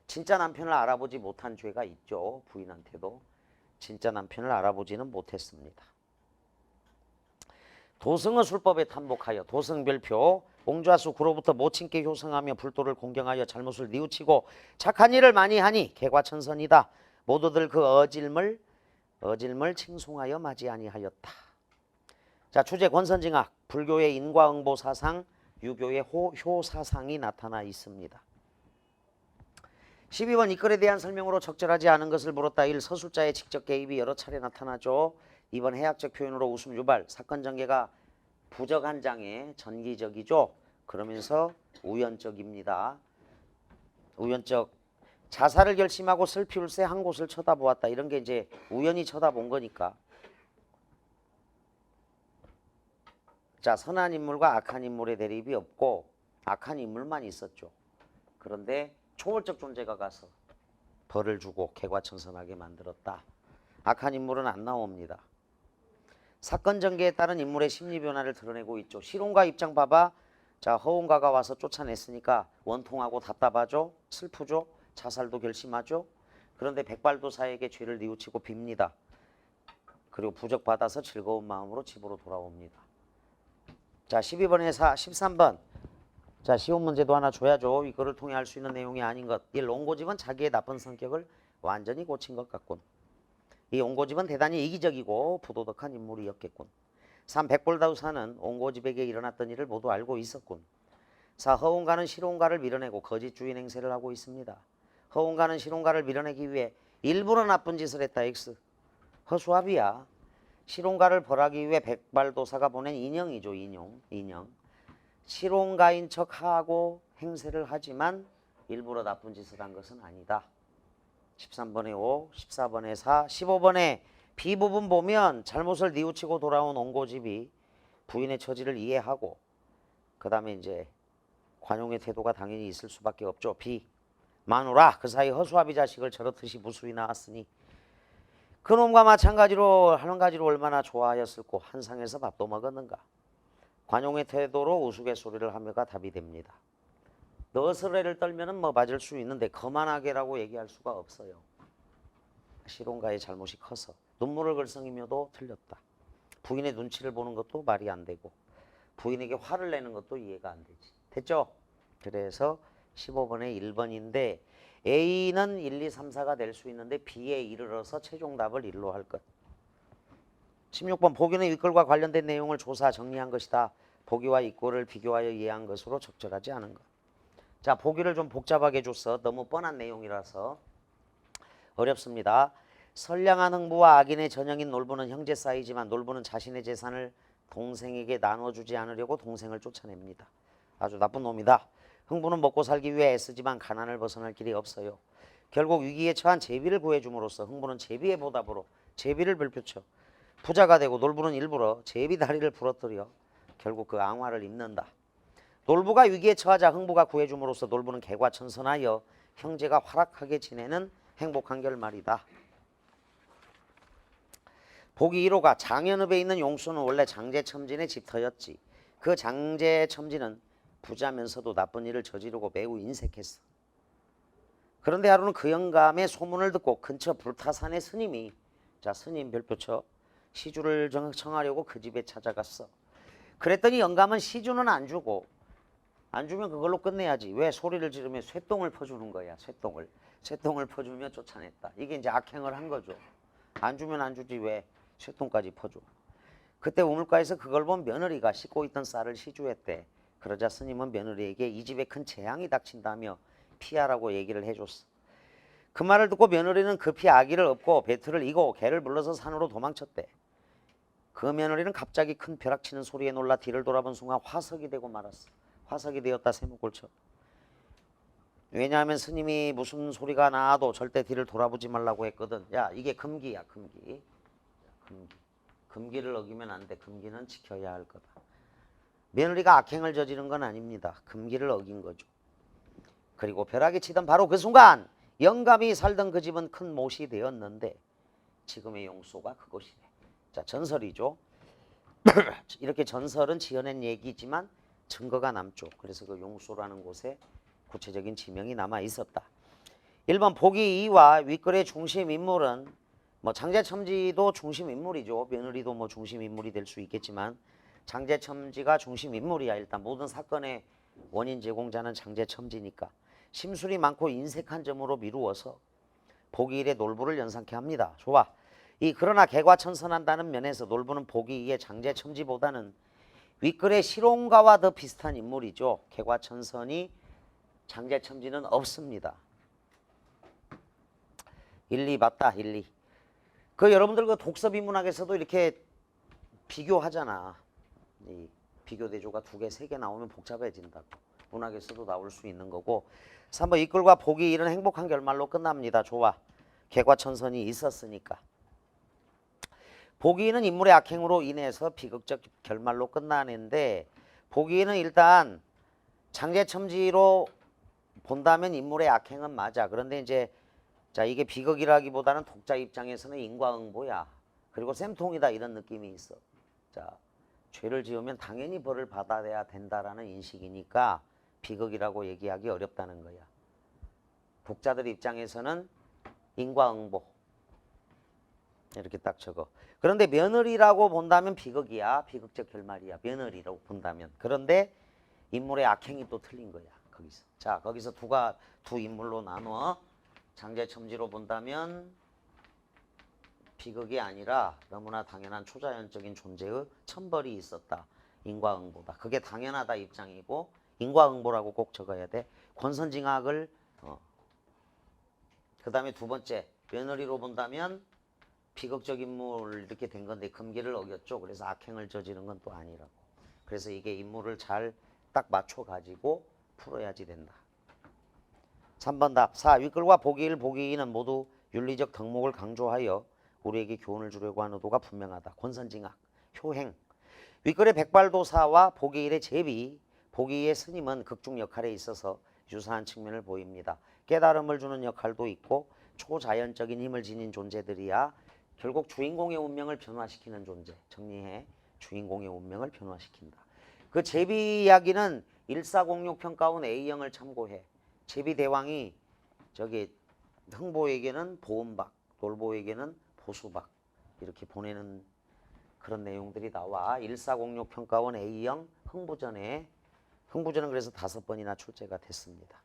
진짜 남편을 알아보지 못한 죄가 있죠. 부인한테도 진짜 남편을 알아보지는 못했습니다. 도승의 술법에 탐복하여 도승별표 옹좌수 구로부터 모친께 효성하며 불도를 공경하여 잘못을 뉘우치고 착한 일을 많이 하니 개과천선이다. 모두들 그 어질물 칭송하여 맞이 아니하였다. 자, 주제 권선징악. 불교의 인과응보 사상, 유교의 효 사상이 나타나 있습니다. 12번 이 글에 대한 설명으로 적절하지 않은 것을 물었다. 1. 서술자의 직접 개입이 여러 차례 나타나죠. 2번 해학적 표현으로 웃음 유발. 사건 전개가 부적 한 장에 전기적이죠. 그러면서 우연적입니다. 우연적. 자살을 결심하고 슬피울새 한 곳을 쳐다보았다. 이런 게 이제 우연히 쳐다본 거니까. 자, 선한 인물과 악한 인물의 대립이 없고 악한 인물만 있었죠. 그런데 초월적 존재가 가서 벌을 주고 개과천선하게 만들었다. 악한 인물은 안 나옵니다. 사건 전개에 따른 인물의 심리 변화를 드러내고 있죠. 시롱가 입장 봐봐. 자, 허옹가가 와서 쫓아냈으니까 원통하고 답답하죠. 슬프죠. 자살도 결심하죠. 그런데 백발도사에게 죄를 뉘우치고 빕니다. 그리고 부적받아서 즐거운 마음으로 집으로 돌아옵니다. 자, 12번에 13번. 자, 시험 문제도 하나 줘야죠. 이거를 통해 알 수 있는 내용이 아닌 것. 1. 옹고집은 자기의 나쁜 성격을 완전히 고친 것 같군. 이 옹고집은 대단히 이기적이고 부도덕한 인물이었겠군. 3. 백볼다우사는 옹고집에게 일어났던 일을 모두 알고 있었군. 4. 허옹가는 시롱가를 밀어내고 거짓 주인 행세를 하고 있습니다. 허옹가는 시롱가를 밀어내기 위해 일부러 나쁜 짓을 했다. X. 허수아비야. 실혼가를 벌하기 위해 백발도사가 보낸 인형이죠. 인형. 실혼가인 척하고 행세를 하지만 일부러 나쁜 짓을 한 것은 아니다. 13번에 5, 14번에 4, 15번에 B 부분 보면 잘못을 뉘우치고 돌아온 옹고집이 부인의 처지를 이해하고 그 다음에 이제 관용의 태도가 당연히 있을 수밖에 없죠. B. 마누라 그 사이 허수아비 자식을 저렇듯이 무수히 낳았으니 그놈과 마찬가지로 하는 가지로 얼마나 좋아하였을꼬 한상에서 밥도 먹었는가. 관용의 태도로 우스갯소리를 하며가 답이 됩니다. 너스레를 떨면은 뭐 맞을 수 있는데 거만하게라고 얘기할 수가 없어요. 실혼가의 잘못이 커서 눈물을 글썽이며도 틀렸다. 부인의 눈치를 보는 것도 말이 안 되고 부인에게 화를 내는 것도 이해가 안 되지. 됐죠? 그래서 15번에 1번인데 A는 1, 2, 3, 4가 될 수 있는데 B에 이르러서 최종 답을 1로 할 것. 16번 보기는 윗글과 관련된 내용을 조사 정리한 것이다. 보기와 윗글을 비교하여 이해한 것으로 적절하지 않은 것. 자, 보기를 좀 복잡하게 줬어. 너무 뻔한 내용이라서 어렵습니다. 선량한 흥부와 악인의 전형인 놀부는 형제 사이지만 놀부는 자신의 재산을 동생에게 나눠주지 않으려고 동생을 쫓아냅니다. 아주 나쁜 놈이다. 흥부는 먹고 살기 위해 애쓰지만 가난을 벗어날 길이 없어요. 결국 위기에 처한 제비를 구해줌으로써 흥부는 제비의 보답으로 제비를 별표쳐 부자가 되고 놀부는 일부러 제비 다리를 부러뜨려 결국 그 앙화를 입는다. 놀부가 위기에 처하자 흥부가 구해줌으로써 놀부는 개과천선하여 형제가 화락하게 지내는 행복한 결말이다. 보기 1호가 장현읍에 있는 용수는 원래 장제첨진의 집터였지. 그 장제첨진은 부자면서도 나쁜 일을 저지르고 매우 인색했어. 그런데 하루는 그 영감의 소문을 듣고 근처 불타산의 스님이 자 스님 별표쳐 시주를 청하려고 그 집에 찾아갔어. 그랬더니 영감은 시주는 안 주고 안 주면 그걸로 끝내야지. 왜 소리를 지르며 쇠똥을 퍼주는 거야. 쇠똥을 퍼주며 쫓아냈다. 이게 이제 악행을 한 거죠. 안 주면 안 주지 왜 쇠똥까지 퍼줘. 그때 우물가에서 그걸 본 며느리가 씻고 있던 쌀을 시주했대. 그러자 스님은 며느리에게 이 집에 큰 재앙이 닥친다며 피하라고 얘기를 해줬어. 그 말을 듣고 며느리는 급히 아기를 업고 배틀을 이고 개를 불러서 산으로 도망쳤대. 그 며느리는 갑자기 큰 벼락치는 소리에 놀라 뒤를 돌아본 순간 화석이 되고 말았어. 화석이 되었다 세목골쳐. 왜냐하면 스님이 무슨 소리가 나도 절대 뒤를 돌아보지 말라고 했거든. 야 이게 금기야 금기. 금기를 어기면 안 돼. 금기는 지켜야 할 거다. 며느리가 악행을 저지른 건 아닙니다. 금기를 어긴 거죠. 그리고 벼락이 치던 바로 그 순간 영감이 살던 그 집은 큰 못이 되었는데 지금의 용소가 그곳이래. 자 전설이죠. 이렇게 전설은 지어낸 얘기지만 증거가 남죠. 그래서 그 용소라는 곳에 구체적인 지명이 남아 있었다. 1번 보기 2와 윗글의 중심 인물은 뭐 장제첨지도 중심 인물이죠. 며느리도 뭐 중심 인물이 될 수 있겠지만 장제첨지가 중심 인물이야. 일단 모든 사건의 원인 제공자는 장제첨지니까 심술이 많고 인색한 점으로 미루어서 보기 1의 놀부를 연상케 합니다. 좋아. 그러나 개과천선한다는 면에서 놀부는 보기 2의 장제첨지보다는 윗글의 실혼가와 더 비슷한 인물이죠. 개과천선이 장제첨지는 없습니다. 1, 2 맞다. 1, 2. 여러분들 그 독서비문학에서도 이렇게 비교하잖아. 이 비교 대조가 2개, 3개 나오면 복잡해진다고. 문학에서도 나올 수 있는 거고. 3번 윗글과 보기 1은 행복한 결말로 끝납니다. 좋아. 개과천선이 있었으니까. 보기 2는 인물의 악행으로 인해서 비극적 결말로 끝나는데 보기 2는 일단 장제첨지로 본다면 인물의 악행은 맞아. 그런데 이제 자 이게 비극이라기보다는 독자 입장에서는 인과응보야. 그리고 쌤통이다 이런 느낌이 있어. 자 죄를 지으면 당연히 벌을 받아야 된다라는 인식이니까 비극이라고 얘기하기 어렵다는 거야. 독자들 입장에서는 인과응보 이렇게 딱 적어. 그런데 며느리라고 본다면 비극이야. 비극적 결말이야. 며느리라고 본다면. 그런데 인물의 악행이 또 틀린 거야. 거기서. 자 거기서 두 인물로 나눠. 장제첨지로 본다면 비극이 아니라 너무나 당연한 초자연적인 존재의 천벌이 있었다. 인과응보다. 그게 당연하다 입장이고 인과응보라고 꼭 적어야 돼. 권선징악을 그 다음에 두 번째 며느리로 본다면 비극적 인물 이렇게 된 건데 금기를 어겼죠. 그래서 악행을 저지른 건 또 아니라고. 그래서 이게 인물을 잘 딱 맞춰 가지고 풀어야지 된다. 3번 답. 4. 윗글과 보기 1, 보기 2는 모두 윤리적 덕목을 강조하여 우리에게 교훈을 주려고 하는 의도가 분명하다. 권선징악, 효행. 윗글의 백발도사와 보기 1의 제비, 보기 2의 스님은 극중 역할에 있어서 유사한 측면을 보입니다. 깨달음을 주는 역할도 있고 초자연적인 힘을 지닌 존재들이야 결국 주인공의 운명을 변화시키는 존재. 정리해. 주인공의 운명을 변화시킨다. 그 제비 이야기는 1406 평가원 A형을 참고해. 제비대왕이 저기 흥보에게는 보은박, 놀보에게는 보수박 이렇게 보내는 그런 내용들이 나와. 1406 평가원 A형 흥부전에 흥부전은 그래서 5번이나 출제가 됐습니다.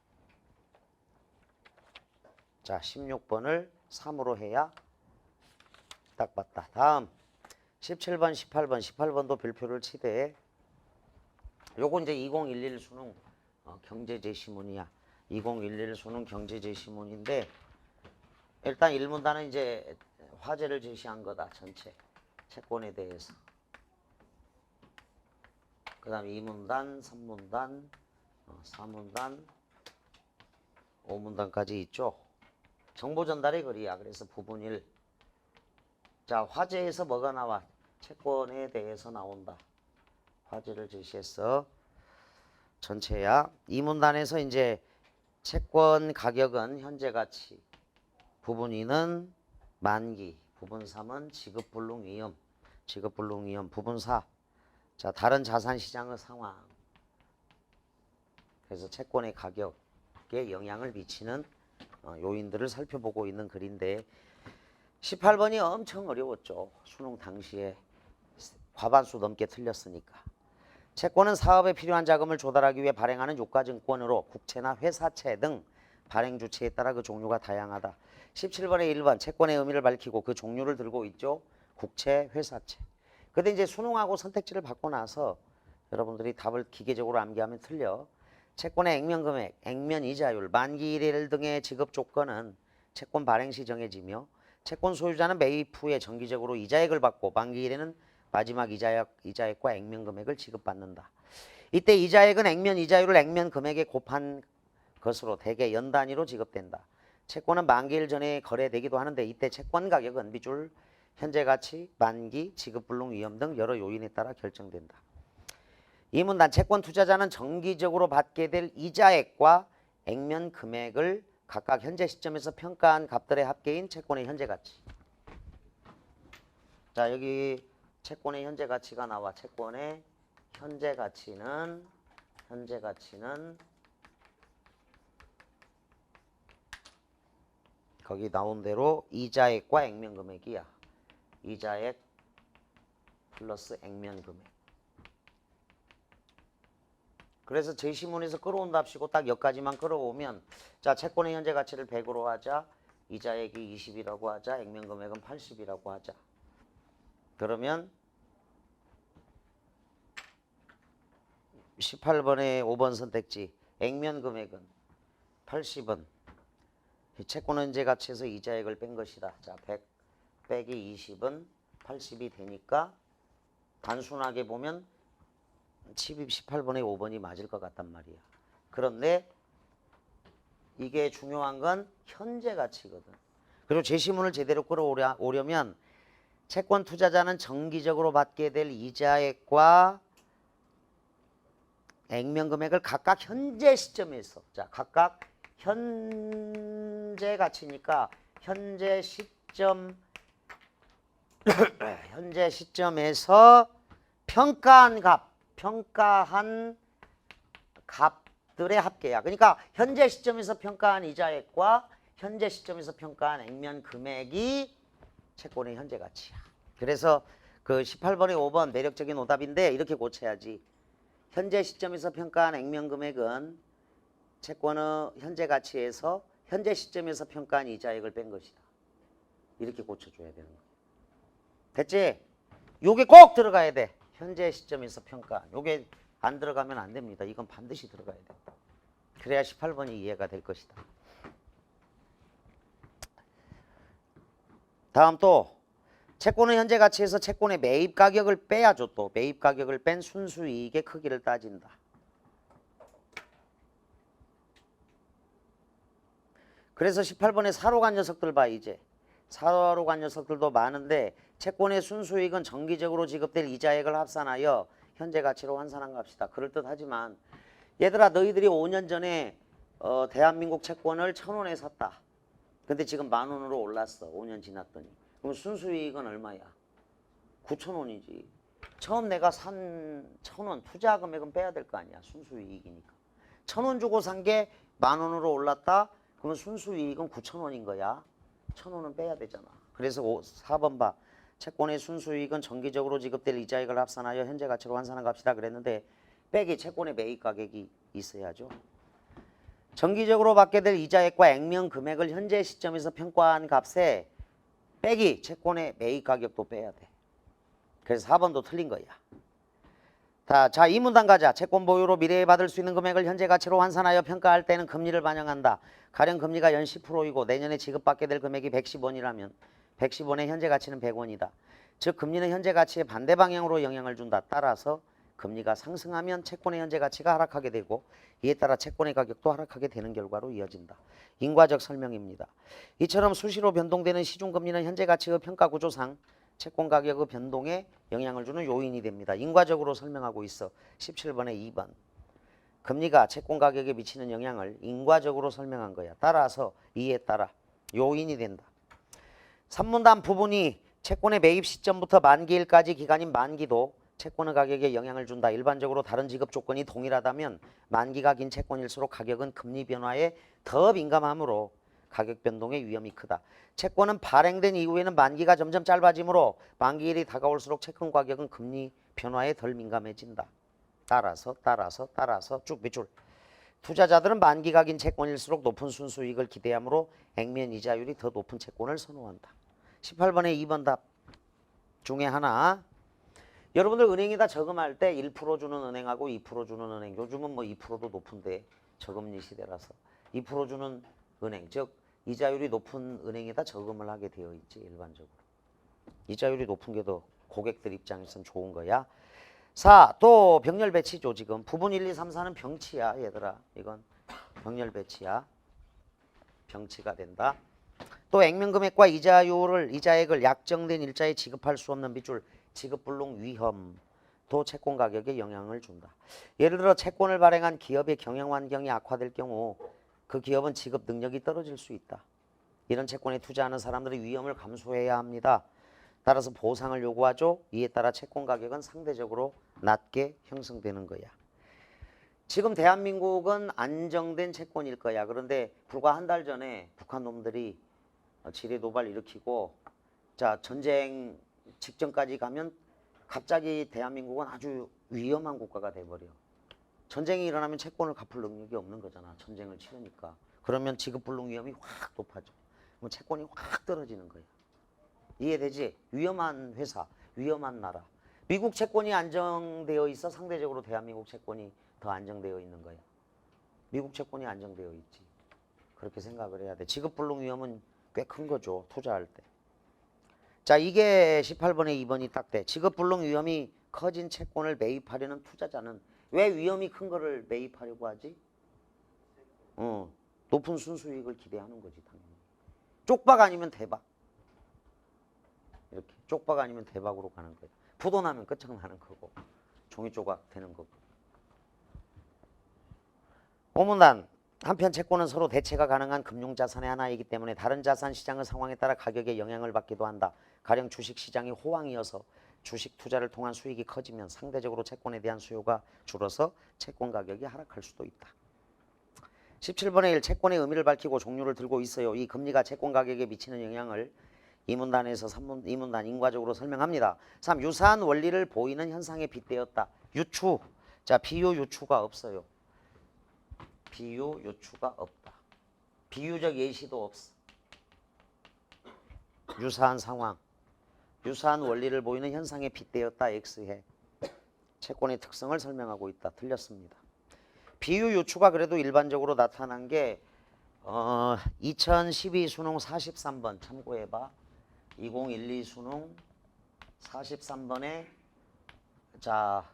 자, 16번을 3으로 해야 딱 맞다. 다음 17번, 18번, 18번도 별표를 치되 요거 이제 2011 수능 경제제시문이야. 2011 수능 경제제시문인데 일단 1문단은 이제 화제를 제시한 거다. 전체 채권에 대해서. 그 다음에 2문단, 3문단, 4문단, 5문단까지 있죠. 정보 전달의 거리야. 그래서 부분 1. 자, 화제에서 뭐가 나와? 채권에 대해서 나온다. 화제를 제시해서 전체야. 2문단에서 이제 채권 가격은 현재 가치. 부분 2는 만기. 부분 3은 지급불능 위험. 지급불능 위험. 부분 4. 자, 다른 자산 시장의 상황. 그래서 채권의 가격에 영향을 미치는 요인들을 살펴보고 있는 글인데 18번이 엄청 어려웠죠. 수능 당시에 과반수 넘게 틀렸으니까. 채권은 사업에 필요한 자금을 조달하기 위해 발행하는 유가증권으로 국채나 회사채 등 발행 주체에 따라 그 종류가 다양하다. 17번에 1번 채권의 의미를 밝히고 그 종류를 들고 있죠. 국채, 회사채. 근데 이제 수능하고 선택지를 받고 나서 여러분들이 답을 기계적으로 암기하면 틀려. 채권의 액면금액, 액면이자율, 만기일 등의 지급 조건은 채권 발행 시 정해지며 채권 소유자는 매입 후에 정기적으로 이자액을 받고 만기일에는 마지막 이자액과 액면금액을 지급받는다. 이때 이자액은 액면 이자율을 액면 금액에 곱한 것으로 대개 연 단위로 지급된다. 채권은 만기일 전에 거래되기도 하는데 이때 채권 가격은 밑줄 현재 가치, 만기, 지급불능 위험 등 여러 요인에 따라 결정된다. 이 문단 채권 투자자는 정기적으로 받게 될 이자액과 액면 금액을 각각 현재 시점에서 평가한 값들의 합계인 채권의 현재 가치. 자, 여기 채권의 현재 가치가 나와. 채권의 현재 가치는 거기 나온 대로 이자액과 액면 금액이야. 이자액 플러스 액면 금액. 그래서 제시문에서 끌어온답시고 딱 여기까지만 끌어오면 자, 채권의 현재 가치를 100으로 하자. 이자액이 20이라고 하자. 액면 금액은 80이라고 하자. 그러면 18번의 5번 선택지 액면 금액은 80은 채권 현재 가치에서 이자액을 뺀 것이다. 자, 100 빼기 20은 80이 되니까 단순하게 보면 18번의 5번이 맞을 것 같단 말이야. 그런데 이게 중요한 건 현재 가치거든. 그리고 제시문을 제대로 끌어오려면 채권 투자자는 정기적으로 받게 될 이자액과 액면 금액을 각각 현재 시점에서 자, 각각 현재 가치니까 현재 시점에서 평가한 값들의 합계야. 그러니까 현재 시점에서 평가한 이자액과 현재 시점에서 평가한 액면 금액이 채권의 현재 가치야. 그래서 그 18번에 5번 매력적인 오답인데 이렇게 고쳐야지. 현재 시점에서 평가한 액면 금액은 채권의 현재 가치에서 현재 시점에서 평가한 이자액을 뺀 것이다. 이렇게 고쳐줘야 되는 거야. 됐지? 요게 꼭 들어가야 돼. 현재 시점에서 평가한. 요게 안 들어가면 안 됩니다. 이건 반드시 들어가야 돼. 그래야 18번이 이해가 될 것이다. 다음 또 채권은 현재 가치에서 채권의 매입 가격을 빼야죠. 또 매입 가격을 뺀 순수이익의 크기를 따진다. 그래서 18번에 사로 간 녀석들 봐. 이제 사로 간 녀석들도 많은데 채권의 순수이익은 정기적으로 지급될 이자액을 합산하여 현재 가치로 환산한 값이다. 그럴듯하지만 얘들아 너희들이 5년 전에 대한민국 채권을 1,000원에 샀다. 근데 지금 10,000원으로 올랐어. 5년 지났더니. 그럼 순수이익은 얼마야? 9,000원이지. 처음 내가 산 1,000원 투자 금액은 빼야 될 거 아니야. 순수이익이니까. 1,000원 주고 산 게 10,000원으로 올랐다. 그러면 순수이익은 9,000원인 거야. 1,000원은 빼야 되잖아. 그래서 4번 봐. 채권의 순수이익은 정기적으로 지급될 이자액을 합산하여 현재 가치로 환산한 값이다 그랬는데 빼기 채권의 매입 가격이 있어야죠. 정기적으로 받게 될 이자액과 액면 금액을 현재 시점에서 평가한 값에 빼기 채권의 매입 가격도 빼야 돼. 그래서 4번도 틀린 거야. 자, 이 문단 가자. 채권 보유로 미래에 받을 수 있는 금액을 현재 가치로 환산하여 평가할 때는 금리를 반영한다. 가령 금리가 연 10%이고 내년에 지급받게 될 금액이 110원이라면 110원의 현재 가치는 100원이다. 즉 금리는 현재 가치에 반대 방향으로 영향을 준다. 따라서 금리가 상승하면 채권의 현재 가치가 하락하게 되고 이에 따라 채권의 가격도 하락하게 되는 결과로 이어진다. 인과적 설명입니다. 이처럼 수시로 변동되는 시중금리는 현재 가치의 평가 구조상 채권 가격의 변동에 영향을 주는 요인이 됩니다. 인과적으로 설명하고 있어. 17번에 2번. 금리가 채권 가격에 미치는 영향을 인과적으로 설명한 거야. 따라서 이에 따라 요인이 된다. 3문단 부분이 채권의 매입 시점부터 만기일까지 기간인 만기도 채권의 가격에 영향을 준다. 일반적으로 다른 지급 조건이 동일하다면 만기가 긴 채권일수록 가격은 금리 변화에 더 민감하므로 가격 변동의 위험이 크다. 채권은 발행된 이후에는 만기가 점점 짧아지므로 만기일이 다가올수록 채권 가격은 금리 변화에 덜 민감해진다. 따라서 쭉 밑줄. 투자자들은 만기가 긴 채권일수록 높은 순수이익을 기대하므로 액면 이자율이 더 높은 채권을 선호한다. 18번에 2번 답 중에 하나. 여러분들 은행에다 저금할 때 1% 주는 은행하고 2% 주는 은행. 요즘은 뭐 2%도 높은데 저금리 시대라서 2% 주는 은행, 즉 이자율이 높은 은행에다 저금을 하게 되어 있지. 일반적으로 이자율이 높은 게 더 고객들 입장에서는 좋은 거야. 4. 또 병렬 배치죠. 지금 부분 1, 2, 3, 4는 병치야. 얘들아 이건 병렬 배치야. 병치가 된다. 또 액면 금액과 이자액을 약정된 일자에 지급할 수 없는 빚줄 지급불능 위험도 채권 가격에 영향을 준다. 예를 들어 채권을 발행한 기업의 경영 환경이 악화될 경우 그 기업은 지급 능력이 떨어질 수 있다. 이런 채권에 투자하는 사람들이 위험을 감수해야 합니다. 따라서 보상을 요구하죠. 이에 따라 채권 가격은 상대적으로 낮게 형성되는 거야. 지금 대한민국은 안정된 채권일 거야. 그런데 불과 한 달 전에 북한 놈들이 지뢰 도발 일으키고 자 전쟁 직전까지 가면 갑자기 대한민국은 아주 위험한 국가가 돼버려. 전쟁이 일어나면 채권을 갚을 능력이 없는 거잖아. 전쟁을 치르니까. 그러면 지급불능 위험이 확 높아져. 그럼 채권이 확 떨어지는 거야. 이해되지? 위험한 회사, 위험한 나라. 미국 채권이 안정되어 있어. 상대적으로 대한민국 채권이 더 안정되어 있는 거야. 미국 채권이 안정되어 있지. 그렇게 생각을 해야 돼. 지급불능 위험은 꽤 큰 거죠. 투자할 때. 자, 이게 18번에 2번이 딱 돼. 지급불능 위험이 커진 채권을 매입하려는 투자자는 왜 위험이 큰 거를 매입하려고 하지? 높은 순수이익을 기대하는 거지 당연히. 쪽박 아니면 대박. 이렇게 쪽박 아니면 대박으로 가는 거야. 부도 나면 끝장나는 거고 종이 조각 되는 거고. 5문단. 한편 채권은 서로 대체가 가능한 금융자산의 하나이기 때문에 다른 자산 시장의 상황에 따라 가격에 영향을 받기도 한다. 가령 주식시장이 호황이어서 주식 투자를 통한 수익이 커지면 상대적으로 채권에 대한 수요가 줄어서 채권 가격이 하락할 수도 있다. 17번에 1. 채권의 의미를 밝히고 종류를 들고 있어요. 이 금리가 채권 가격에 미치는 영향을 이 문단에서 2문단 인과적으로 설명합니다. 3. 유사한 원리를 보이는 현상에 빗대었다. 유추. 자, 비유 유추가 없어요. 비유 유추가 없다. 비유적 예시도 없어. 유사한 상황. 유사한 원리를 보이는 현상에 빗대었다. X해. 채권의 특성을 설명하고 있다. 틀렸습니다. 비유 유추가 그래도 일반적으로 나타난 게 2012 수능 43번 참고해봐. 2012 수능 43번에 자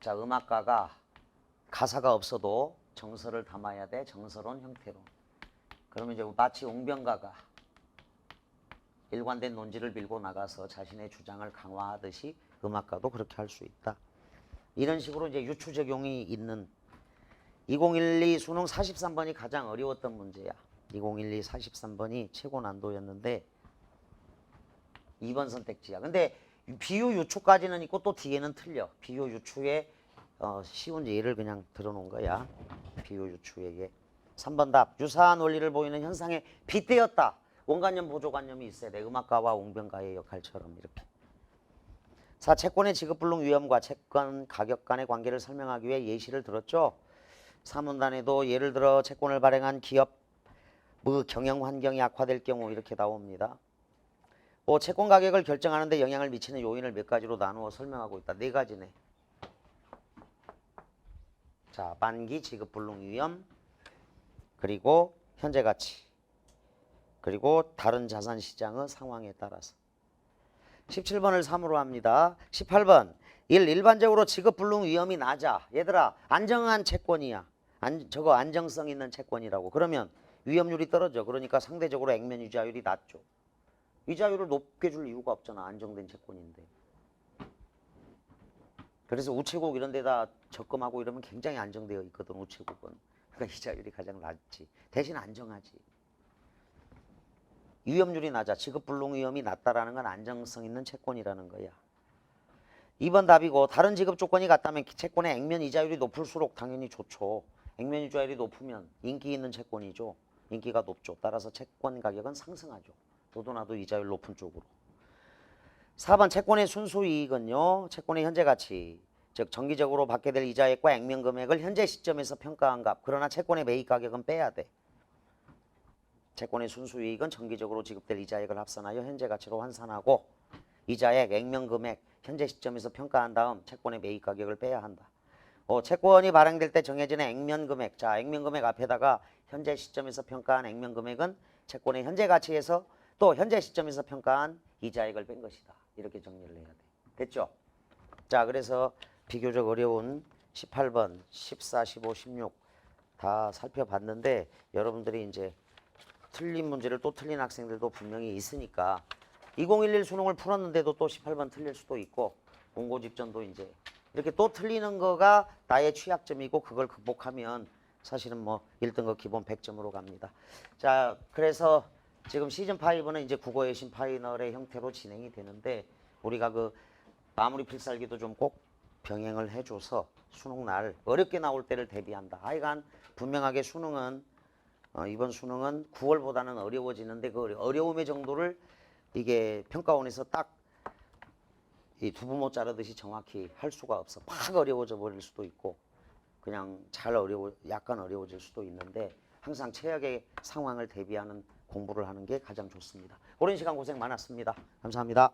음악가가 가사가 없어도 정서를 담아야 돼. 정서론, 형태론. 그러면 이제 마치 웅변가가 일관된 논지를 빌고 나가서 자신의 주장을 강화하듯이 음악가도 그렇게 할 수 있다. 이런 식으로 이제 유추적용이 있는 2012 수능 43번이 가장 어려웠던 문제야. 2012 43번이 최고 난도였는데 2번 선택지야. 근데 비유 유추까지는 있고 또 뒤에는 틀려. 비유 유추에 쉬운 예를 그냥 들어놓은 거야. 비유 유추에게. 3번 답. 유사한 원리를 보이는 현상에 빗대었다. 원관념, 보조관념이 있어야 돼. 음악가와 웅변가의 역할처럼 이렇게. 4. 채권의 지급불능 위험과 채권 가격 간의 관계를 설명하기 위해 예시를 들었죠. 3문단에도 예를 들어 채권을 발행한 기업 경영 환경이 악화될 경우 이렇게 나옵니다. 5. 채권 가격을 결정하는 데 영향을 미치는 요인을 몇 가지로 나누어 설명하고 있다. 4가지네. 자, 만기 지급불능 위험, 그리고 현재 가치, 그리고 다른 자산 시장의 상황에 따라서. 17번을 3으로 합니다. 18번 1. 일반적으로 지급불능 위험이 낮아. 얘들아 안정한 채권이야. 저거 안정성 있는 채권이라고. 그러면 위험률이 떨어져. 그러니까 상대적으로 액면 이자율이 낮죠. 이자율을 높게 줄 이유가 없잖아. 안정된 채권인데. 그래서 우체국 이런 데다 적금하고 이러면 굉장히 안정되어 있거든. 우체국은. 그러니까 이자율이 가장 낮지. 대신 안정하지. 위험률이 낮아. 지급불능 위험이 낮다라는 건 안정성 있는 채권이라는 거야. 2번 답이고 다른 지급 조건이 같다면 채권의 액면 이자율이 높을수록 당연히 좋죠. 액면 이자율이 높으면 인기 있는 채권이죠. 인기가 높죠. 따라서 채권 가격은 상승하죠. 너도나도 이자율 높은 쪽으로. 4번 채권의 순수 이익은요. 채권의 현재 가치, 즉 정기적으로 받게 될 이자액과 액면 금액을 현재 시점에서 평가한 값. 그러나 채권의 매입 가격은 빼야 돼. 채권의 순수 이익은 정기적으로 지급될 이자액을 합산하여 현재 가치로 환산하고 이자액, 액면 금액, 현재 시점에서 평가한 다음 채권의 매입 가격을 빼야 한다. 채권이 발행될 때 정해지는 액면 금액. 자, 액면 금액 앞에다가 현재 시점에서 평가한 액면 금액은 채권의 현재 가치에서 또 현재 시점에서 평가한 이자액을 뺀 것이다. 이렇게 정리를 해야 돼. 됐죠? 자, 그래서 비교적 어려운 18번, 14, 15, 16 다 살펴봤는데 여러분들이 이제 틀린 문제를 또 틀린 학생들도 분명히 있으니까 2011 수능을 풀었는데도 또 18번 틀릴 수도 있고 본고 직전도 이제 이렇게 또 틀리는 거가 나의 취약점이고 그걸 극복하면 사실은 뭐 1등급 기본 100점으로 갑니다. 자, 그래서 지금 시즌5는 이제 국어 외신 파이널의 형태로 진행이 되는데 우리가 그 마무리 필살기도 좀 꼭 병행을 해줘서 수능날 어렵게 나올 때를 대비한다. 하여간 분명하게 수능은 이번 수능은 9월보다는 어려워지는데 그 어려움의 정도를 이게 평가원에서 딱 이 두부 못 자르듯이 정확히 할 수가 없어. 막 어려워져 버릴 수도 있고 그냥 약간 어려워질 수도 있는데 항상 최악의 상황을 대비하는 공부를 하는 게 가장 좋습니다. 오랜 시간 고생 많았습니다. 감사합니다.